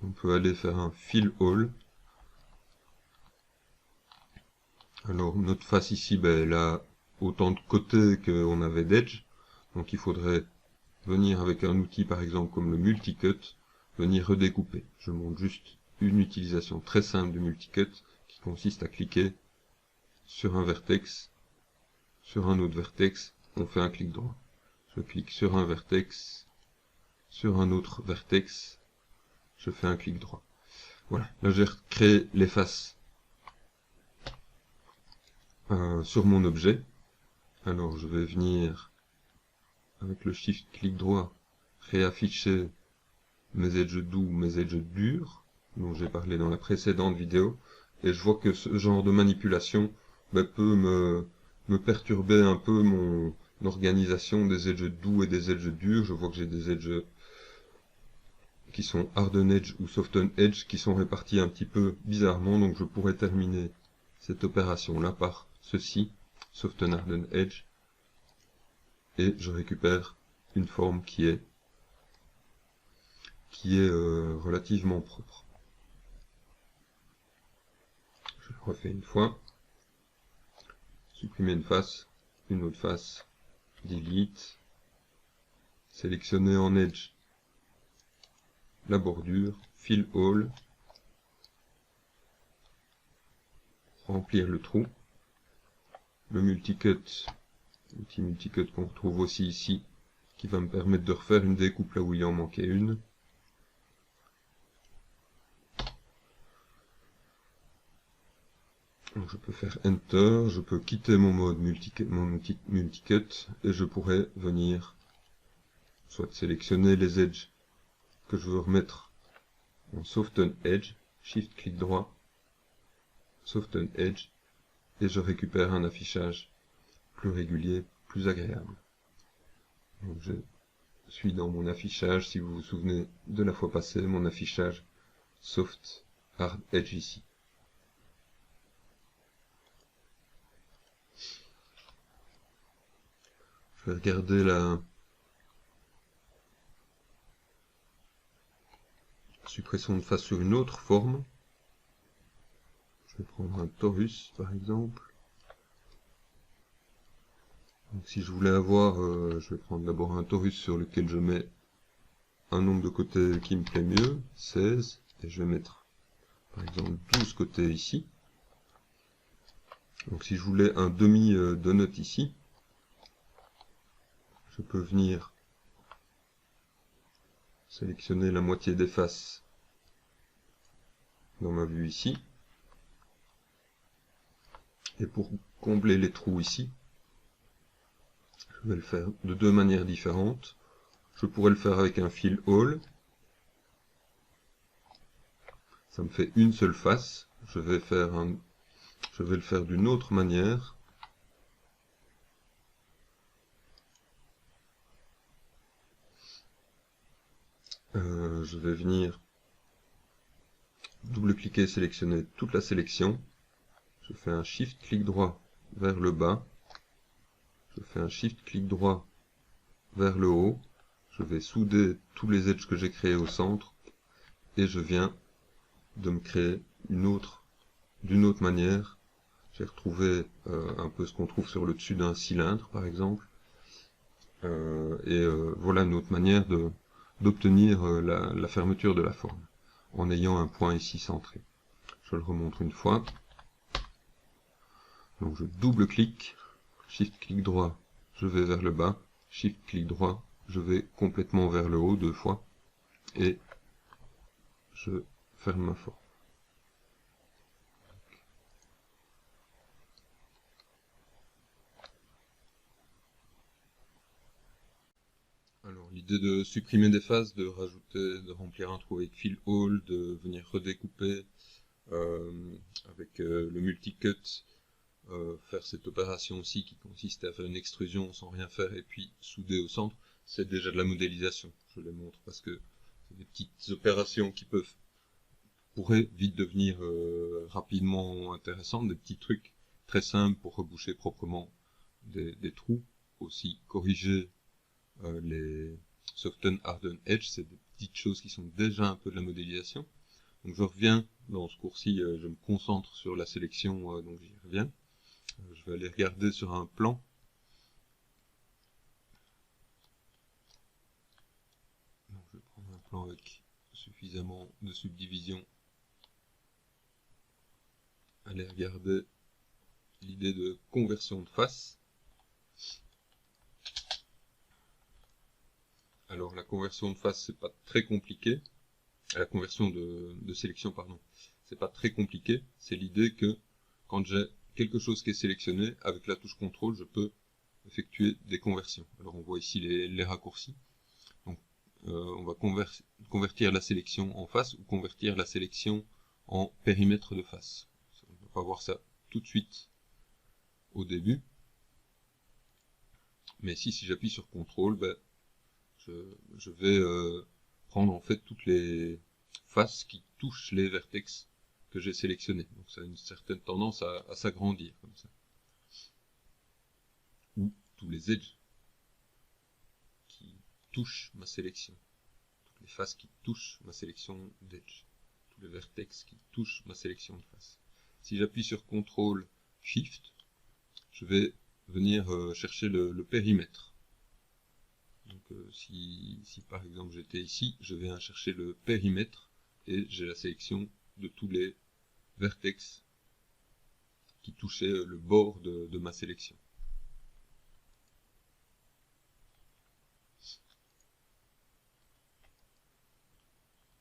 On peut aller faire un fill all. Alors notre face ici, elle a autant de côtés qu'on avait d'edge. Donc il faudrait venir avec un outil par exemple comme le multicut, venir redécouper. Je montre juste une utilisation très simple du multicut qui consiste à cliquer sur un vertex, sur un autre vertex, on fait un clic droit. Je clique sur un vertex, sur un autre vertex, je fais un clic droit. Voilà, là j'ai créé les faces sur mon objet. Alors je vais venir avec le shift clic droit réafficher mes edges doux, mes edges durs, dont j'ai parlé dans la précédente vidéo, et je vois que ce genre de manipulation peut me perturber un peu mon organisation des edges doux et des edges durs. Je vois que j'ai des edges qui sont harden edge ou soften edge qui sont répartis un petit peu bizarrement, donc je pourrais terminer cette opération là par ceci, soften harden edge, et je récupère une forme qui est relativement propre. Je le refais une fois, supprimer une face, une autre face, delete, sélectionner en edge la bordure, fill all, remplir le trou, le multicut, l'outil multicut qu'on retrouve aussi ici, qui va me permettre de refaire une découpe là où il en manquait une. Donc je peux faire Enter, je peux quitter mon mode outil multicut, et je pourrais venir soit sélectionner les edges que je veux remettre en Soften Edge, Shift clic droit, Soften Edge, et je récupère un affichage plus régulier, plus agréable. Donc je suis dans mon affichage, si vous vous souvenez de la fois passée, mon affichage Soft Hard Edge ici. Je vais regarder la suppression de face sur une autre forme. Je vais prendre un torus par exemple. Donc si je voulais avoir, je vais prendre d'abord un torus sur lequel je mets un nombre de côtés qui me plaît mieux, 16, et je vais mettre par exemple 12 côtés ici. Donc si je voulais un demi-donut ici, je peux venir sélectionner la moitié des faces dans ma vue ici. Et pour combler les trous ici, je vais le faire de deux manières différentes. Je pourrais le faire avec un fill all. Ça me fait une seule face. Je vais le faire d'une autre manière. Je vais venir double-cliquer, sélectionner toute la sélection. Je fais un Shift clic droit vers le bas. Je fais un Shift clic droit vers le haut. Je vais souder tous les edges que j'ai créés au centre. Et je viens de me créer d'une autre manière. J'ai retrouvé un peu ce qu'on trouve sur le dessus d'un cylindre, par exemple. Voilà une autre manière d'obtenir la fermeture de la forme, en ayant un point ici centré. Je le remontre une fois. Donc je double-clique, Shift-clic droit, je vais vers le bas, Shift-clic droit, je vais complètement vers le haut 2 fois, et je ferme ma forme. Alors l'idée de supprimer des faces, de rajouter, de remplir un trou avec fill all, de venir redécouper avec le multi-cut, faire cette opération aussi qui consiste à faire une extrusion sans rien faire et puis souder au centre, c'est déjà de la modélisation. Je les montre parce que c'est des petites opérations qui pourraient vite devenir rapidement intéressantes, des petits trucs très simples pour reboucher proprement des trous, aussi corriger les soften harden edge, c'est des petites choses qui sont déjà un peu de la modélisation. Donc je reviens dans ce cours-ci, je me concentre sur la sélection, donc j'y reviens. Je vais aller regarder sur un plan. Donc je vais prendre un plan avec suffisamment de subdivision. Aller regarder l'idée de conversion de face. Alors la conversion de face, c'est pas très compliqué. La conversion de sélection, pardon. C'est pas très compliqué. C'est l'idée que quand j'ai quelque chose qui est sélectionné, avec la touche contrôle, je peux effectuer des conversions. Alors on voit ici les raccourcis. Donc on va convertir la sélection en face ou convertir la sélection en périmètre de face. On ne va pas voir ça tout de suite au début. Mais ici, si j'appuie sur CTRL, ben, je vais prendre en fait toutes les faces qui touchent les vertex que j'ai sélectionnés. Donc ça a une certaine tendance à s'agrandir comme ça. Ou tous les edges qui touchent ma sélection. Toutes les faces qui touchent ma sélection d'edge. Tous les vertex qui touchent ma sélection de faces. Si j'appuie sur CTRL SHIFT, je vais venir chercher le périmètre. Donc si par exemple j'étais ici, je viens chercher le périmètre et j'ai la sélection de tous les vertex qui touchaient le bord de ma sélection.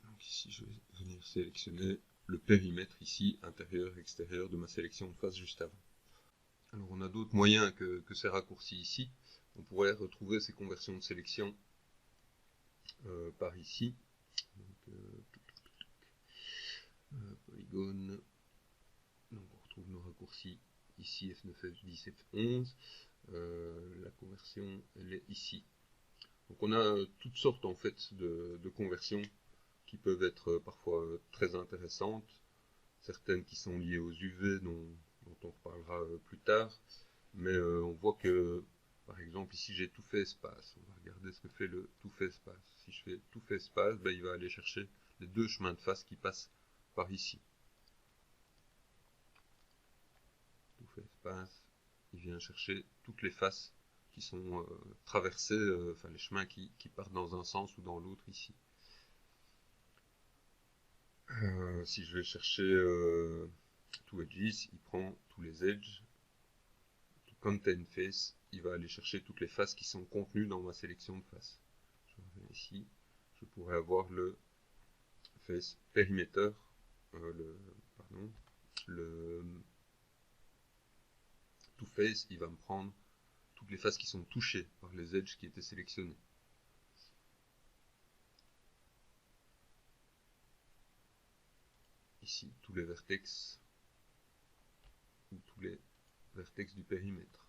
Donc ici je vais venir sélectionner le périmètre ici, intérieur, extérieur de ma sélection de face juste avant. Alors on a d'autres moyens que ces raccourcis ici. On pourrait retrouver ces conversions de sélection par ici. Donc, polygone. Donc on retrouve nos raccourcis ici, F9, F10, F11. La conversion, elle est ici. Donc on a toutes sortes en fait de conversions qui peuvent être parfois très intéressantes. Certaines qui sont liées aux UV dont on reparlera plus tard. Mais on voit que, par exemple, ici j'ai tout fait espace. On va regarder ce que fait le tout fait espace. Si je fais tout fait espace, ben, il va aller chercher les deux chemins de face qui passent par ici. Tout fait espace, il vient chercher toutes les faces qui sont traversées, enfin les chemins qui partent dans un sens ou dans l'autre ici. Si je vais chercher to edges, il prend tous les edges. To contain face, il va aller chercher toutes les faces qui sont contenues dans ma sélection de faces. Je reviens ici, je pourrais avoir le face perimeter, le to face, il va me prendre toutes les faces qui sont touchées par les edges qui étaient sélectionnés. Ici, tous les vertex ou tous les vertex du périmètre.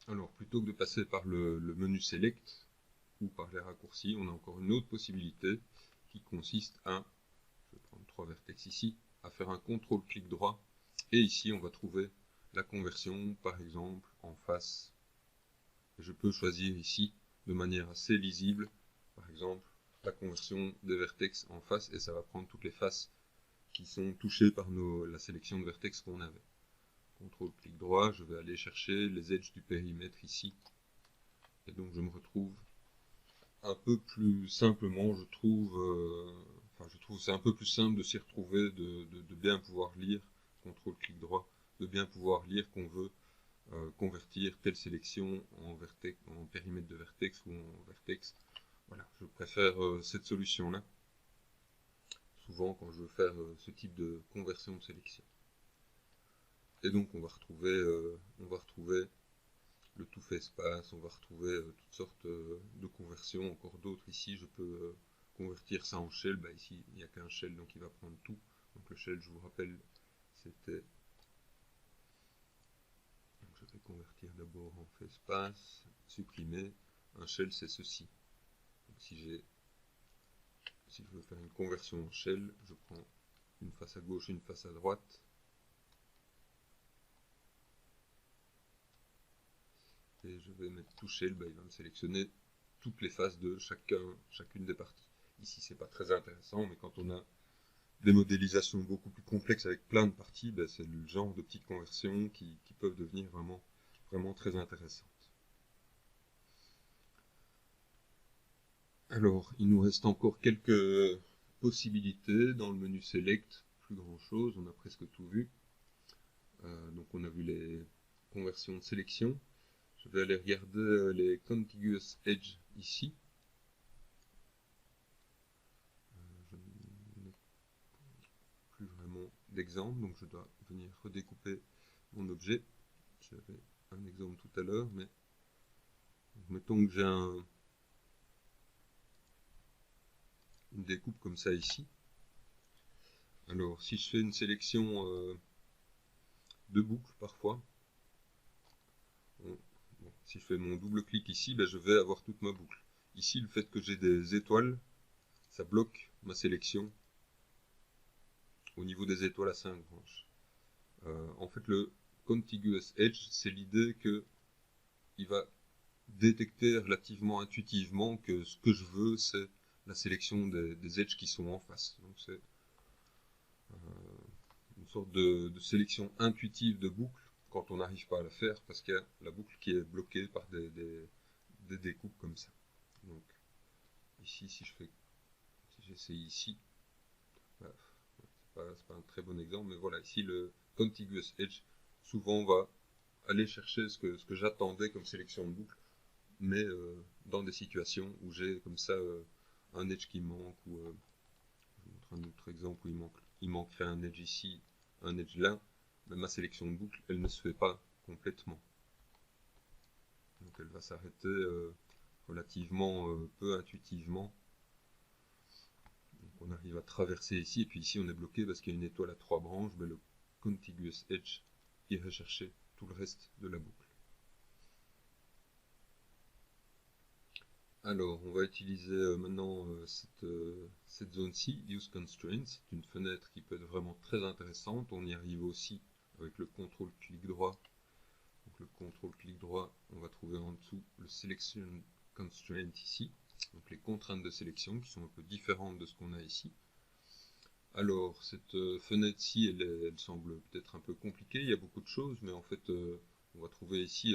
Alors, plutôt que de passer par le menu Select, ou par les raccourcis, on a encore une autre possibilité qui consiste à, je vais prendre 3 vertex ici, à faire un contrôle-clic droit. Et ici, on va trouver la conversion, par exemple, en face. Et je peux choisir ici, de manière assez lisible, par exemple, la conversion des vertex en face, et ça va prendre toutes les faces qui sont touchées par la sélection de vertex qu'on avait. Contrôle-clic droit, je vais aller chercher les edges du périmètre ici. Et donc je me retrouve un peu plus simplement, je trouve c'est un peu plus simple de s'y retrouver, de bien pouvoir lire, contrôle-clic droit, de bien pouvoir lire qu'on veut convertir telle sélection en périmètre de vertex ou en vertex. Voilà, je préfère cette solution-là, souvent quand je veux faire ce type de conversion de sélection. Et donc on va retrouver le tout fait espace, on va retrouver toutes sortes de conversions, encore d'autres ici, je peux convertir ça en shell, ici il n'y a qu'un shell donc il va prendre tout, donc le shell je vous rappelle c'était, donc je vais convertir d'abord en fait espace, supprimer, un shell c'est ceci, donc si je veux faire une conversion en shell, je prends une face à gauche, une face à droite, et je vais mettre tout shell, il va me sélectionner toutes les faces de chacune des parties. Ici c'est pas très intéressant, mais quand on a des modélisations beaucoup plus complexes avec plein de parties, c'est le genre de petites conversions qui peuvent devenir vraiment très intéressantes. Alors, il nous reste encore quelques possibilités dans le menu Select, plus grand chose, on a presque tout vu. Donc on a vu les conversions de sélection. Je vais aller regarder les Contiguous Edge ici. Je n'ai plus vraiment d'exemple, donc je dois venir redécouper mon objet. J'avais un exemple tout à l'heure, mais mettons que j'ai une découpe comme ça ici. Alors, si je fais une sélection de boucles parfois, si je fais mon double clic ici, je vais avoir toute ma boucle. Ici, le fait que j'ai des étoiles, ça bloque ma sélection au niveau des étoiles à 5 branches. En fait, le Contiguous Edge, c'est l'idée qu'il va détecter relativement intuitivement que ce que je veux, c'est la sélection des edges qui sont en face. Donc c'est une sorte de sélection intuitive de boucle quand on n'arrive pas à la faire parce qu'il y a la boucle qui est bloquée par des découpes comme ça. Donc ici, si j'essaie ici, c'est pas un très bon exemple, mais voilà, ici le Contiguous Edge souvent va aller chercher ce que j'attendais comme sélection de boucle, mais dans des situations où j'ai comme ça un edge qui manque, ou je vous montre un autre exemple où il manquerait un edge ici, un edge là, mais ma sélection de boucle, elle ne se fait pas complètement. Donc elle va s'arrêter relativement peu intuitivement. Donc on arrive à traverser ici, et puis ici on est bloqué parce qu'il y a une étoile à 3 branches, le Contiguous Edge irait chercher tout le reste de la boucle. Alors, on va utiliser maintenant cette zone-ci, Use Constraints. C'est une fenêtre qui peut être vraiment très intéressante. On y arrive aussi avec le contrôle-clic droit. Donc le contrôle-clic droit, on va trouver en dessous le Selection Constraint ici. Donc les contraintes de sélection qui sont un peu différentes de ce qu'on a ici. Alors, cette fenêtre-ci, elle semble peut-être un peu compliquée. Il y a beaucoup de choses, mais en fait, on va trouver ici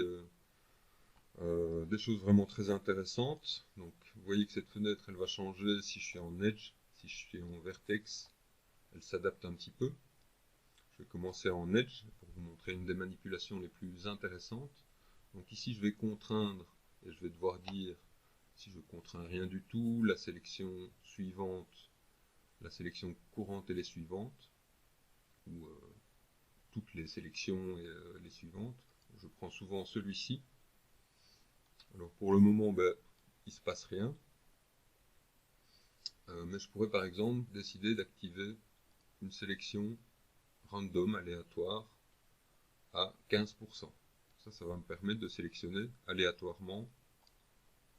des choses vraiment très intéressantes. Donc vous voyez que cette fenêtre elle va changer si je suis en edge, si je suis en vertex, elle s'adapte un petit peu. Je vais commencer en edge pour vous montrer une des manipulations les plus intéressantes. Donc ici je vais contraindre et je vais devoir dire si je contrains rien du tout, la sélection suivante, la sélection courante et les suivantes, ou toutes les sélections et les suivantes. Je prends souvent celui-ci. Alors pour le moment, il ne se passe rien. Mais je pourrais par exemple décider d'activer une sélection random aléatoire à 15%. Ça va me permettre de sélectionner aléatoirement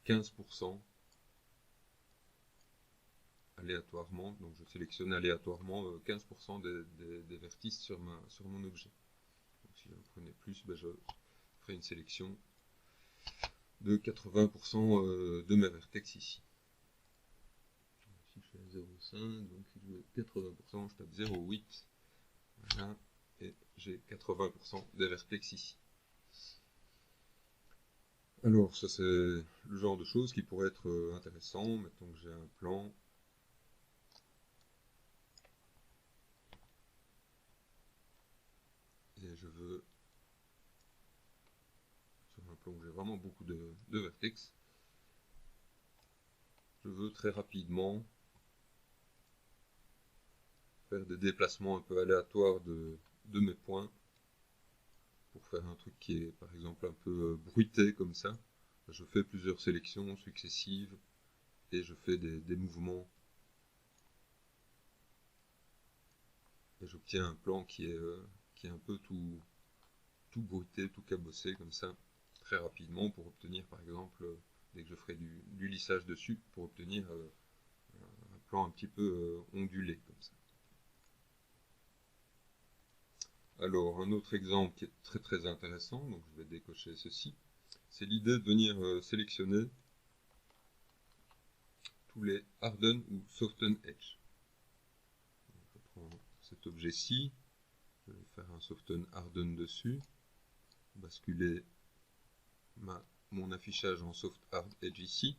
15% aléatoirement, donc je sélectionne aléatoirement 15% des vertices sur mon objet. Donc si j'en prenais plus, je ferai une sélection de 80% de mes vertex ici. Si je fais 0,5, donc si je veux 80%, je tape 0,8. Voilà, et j'ai 80% des vertex ici. Alors, ça c'est le genre de choses qui pourrait être intéressant. Mettons que j'ai un plan. Et je veux, sur un plan où j'ai vraiment beaucoup de vertex, je veux très rapidement faire des déplacements un peu aléatoires de mes points pour faire un truc qui est par exemple un peu bruité comme ça. Je fais plusieurs sélections successives et je fais des mouvements et j'obtiens un plan qui est un peu tout bruité, tout cabossé comme ça très rapidement pour obtenir par exemple, dès que je ferai du lissage dessus, pour obtenir un plan un petit peu ondulé comme ça. Alors, un autre exemple qui est très très intéressant, donc je vais décocher ceci, c'est l'idée de venir sélectionner tous les harden ou soften edge. Donc, je prends cet objet-ci, je vais faire un soften harden dessus, basculer mon affichage en soft hard edge ici.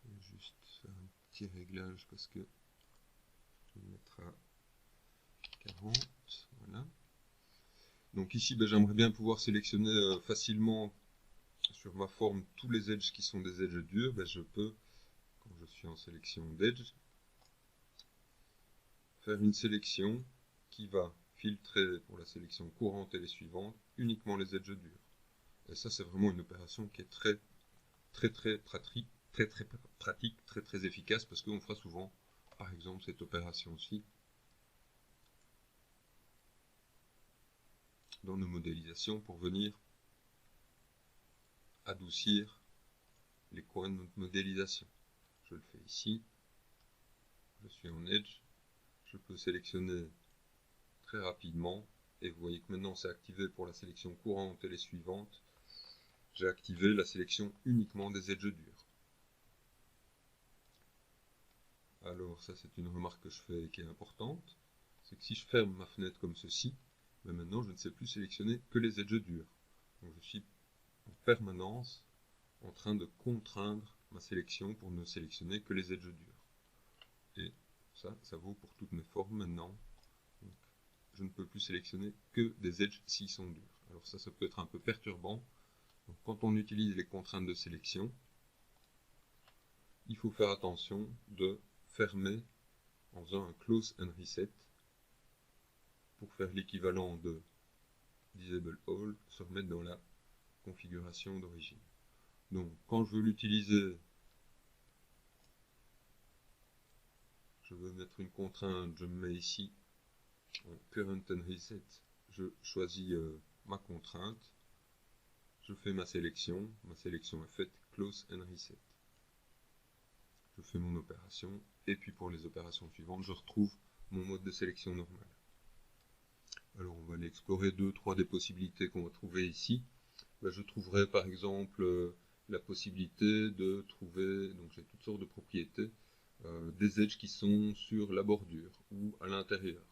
Je vais juste faire un petit réglage parce que je vais mettre à 40, voilà. Donc ici, j'aimerais bien pouvoir sélectionner facilement sur ma forme tous les edges qui sont des edges durs. Je peux, quand je suis en sélection d'edge, faire une sélection qui va filtrer pour la sélection courante et les suivantes uniquement les edges durs. Et ça, c'est vraiment une opération qui est très pratique, très efficace, parce qu'on fera souvent, par exemple, cette opération-ci dans nos modélisations pour venir adoucir les coins de notre modélisation. Je le fais ici, je suis en edge, je peux sélectionner très rapidement, et vous voyez que maintenant c'est activé pour la sélection courante et les suivantes. J'ai activé la sélection uniquement des edges durs. Alors ça c'est une remarque que je fais qui est importante, c'est que si je ferme ma fenêtre comme ceci, maintenant je ne sais plus sélectionner que les edges durs. Donc je suis en permanence en train de contraindre ma sélection pour ne sélectionner que les edges durs. Et ça vaut pour toutes mes formes maintenant. Donc, je ne peux plus sélectionner que des edges s'ils sont durs. Alors ça peut être un peu perturbant. Donc, quand on utilise les contraintes de sélection, il faut faire attention de fermer en faisant un close and reset pour faire l'équivalent de disable all, se remettre dans la configuration d'origine. Donc quand je veux l'utiliser, je veux mettre une contrainte, je me mets ici en current and reset, je choisis ma contrainte, je fais ma sélection est faite, close and reset. Je fais mon opération, et puis pour les opérations suivantes, je retrouve mon mode de sélection normal. Alors on va aller explorer 2-3 des possibilités qu'on va trouver ici. Je trouverai par exemple la possibilité de trouver, donc j'ai toutes sortes de propriétés, des edges qui sont sur la bordure ou à l'intérieur.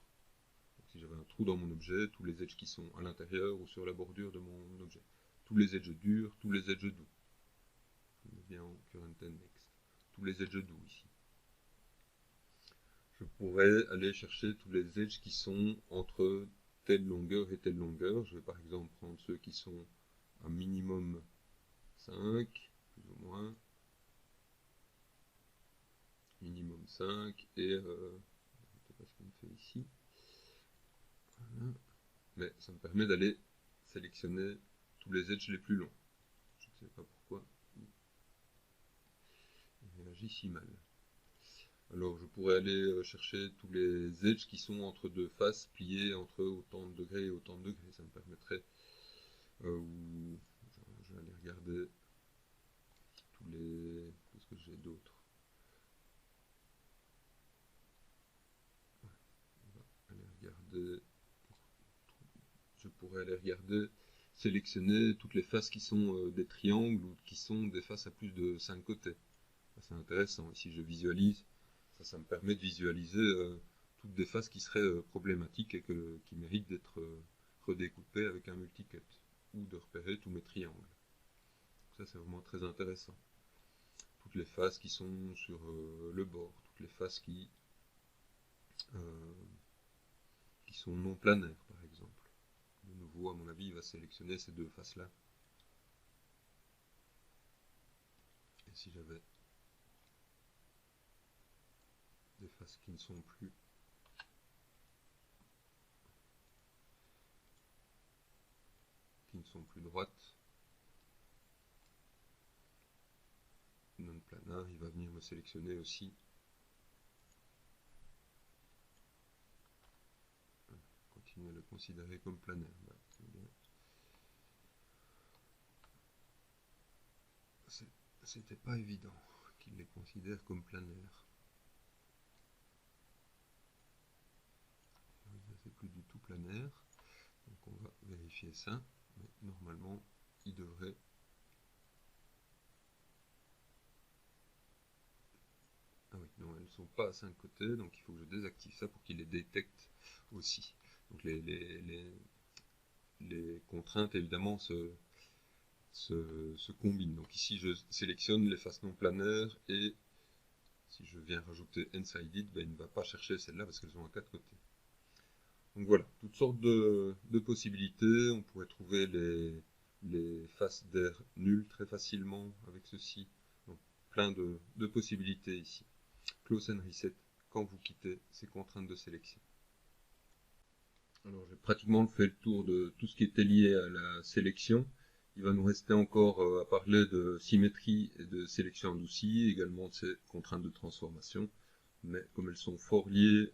Si j'avais un trou dans mon objet, tous les edges qui sont à l'intérieur ou sur la bordure de mon objet. Tous les edges durs, tous les edges doux. Je mets bien en current and next. Tous les edges doux ici. Je pourrais aller chercher tous les edges qui sont entre telle longueur et telle longueur. Je vais par exemple prendre ceux qui sont un minimum 5, plus ou moins. Minimum 5 et je ne sais pas ce qu'on fait ici. Voilà. Mais ça me permet d'aller sélectionner tous les edges les plus longs. Je ne sais pas pourquoi il réagit si mal. Alors je pourrais aller chercher tous les edges qui sont entre deux faces pliées entre autant de degrés et autant de degrés. Ça me permettrait, je vais aller regarder d'autre? Aller regarder. Je pourrais aller regarder, sélectionner toutes les faces qui sont des triangles ou qui sont des faces à plus de 5 côtés. C'est intéressant. Ici, je visualise. Ça me permet de visualiser toutes des faces qui seraient problématiques et qui méritent d'être redécoupées avec un multicut, ou de repérer tous mes triangles. Ça, c'est vraiment très intéressant. Toutes les faces qui sont sur le bord, toutes les faces qui sont non planaires, par exemple. De nouveau, à mon avis, il va sélectionner ces deux faces-là. Et si j'avais des faces qui ne sont plus droites, non planar, il va venir me sélectionner aussi continuer à le considérer comme planaire. C'était pas évident qu'il les considère comme planaires. C'est plus du tout planaire, donc on va vérifier ça, mais normalement il devrait. Ah oui, non, elles ne sont pas à 5 côtés, donc il faut que je désactive ça pour qu'il les détecte aussi. Donc les contraintes évidemment se combinent. Donc ici je sélectionne les faces non planaires et si je viens rajouter Unsided, ben, il ne va pas chercher celles-là parce qu'elles sont à 4 côtés. Donc voilà, toutes sortes de possibilités. On pourrait trouver les faces d'air nulles très facilement avec ceci. Donc plein de possibilités ici. Close and reset quand vous quittez ces contraintes de sélection. Alors j'ai pratiquement fait le tour de tout ce qui était lié à la sélection. Il va nous rester encore à parler de symétrie et de sélection adoucie, également de ces contraintes de transformation. Mais comme elles sont fort liées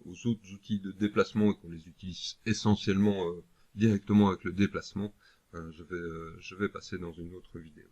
aux autres outils de déplacement et qu'on les utilise essentiellement directement avec le déplacement, je vais passer dans une autre vidéo.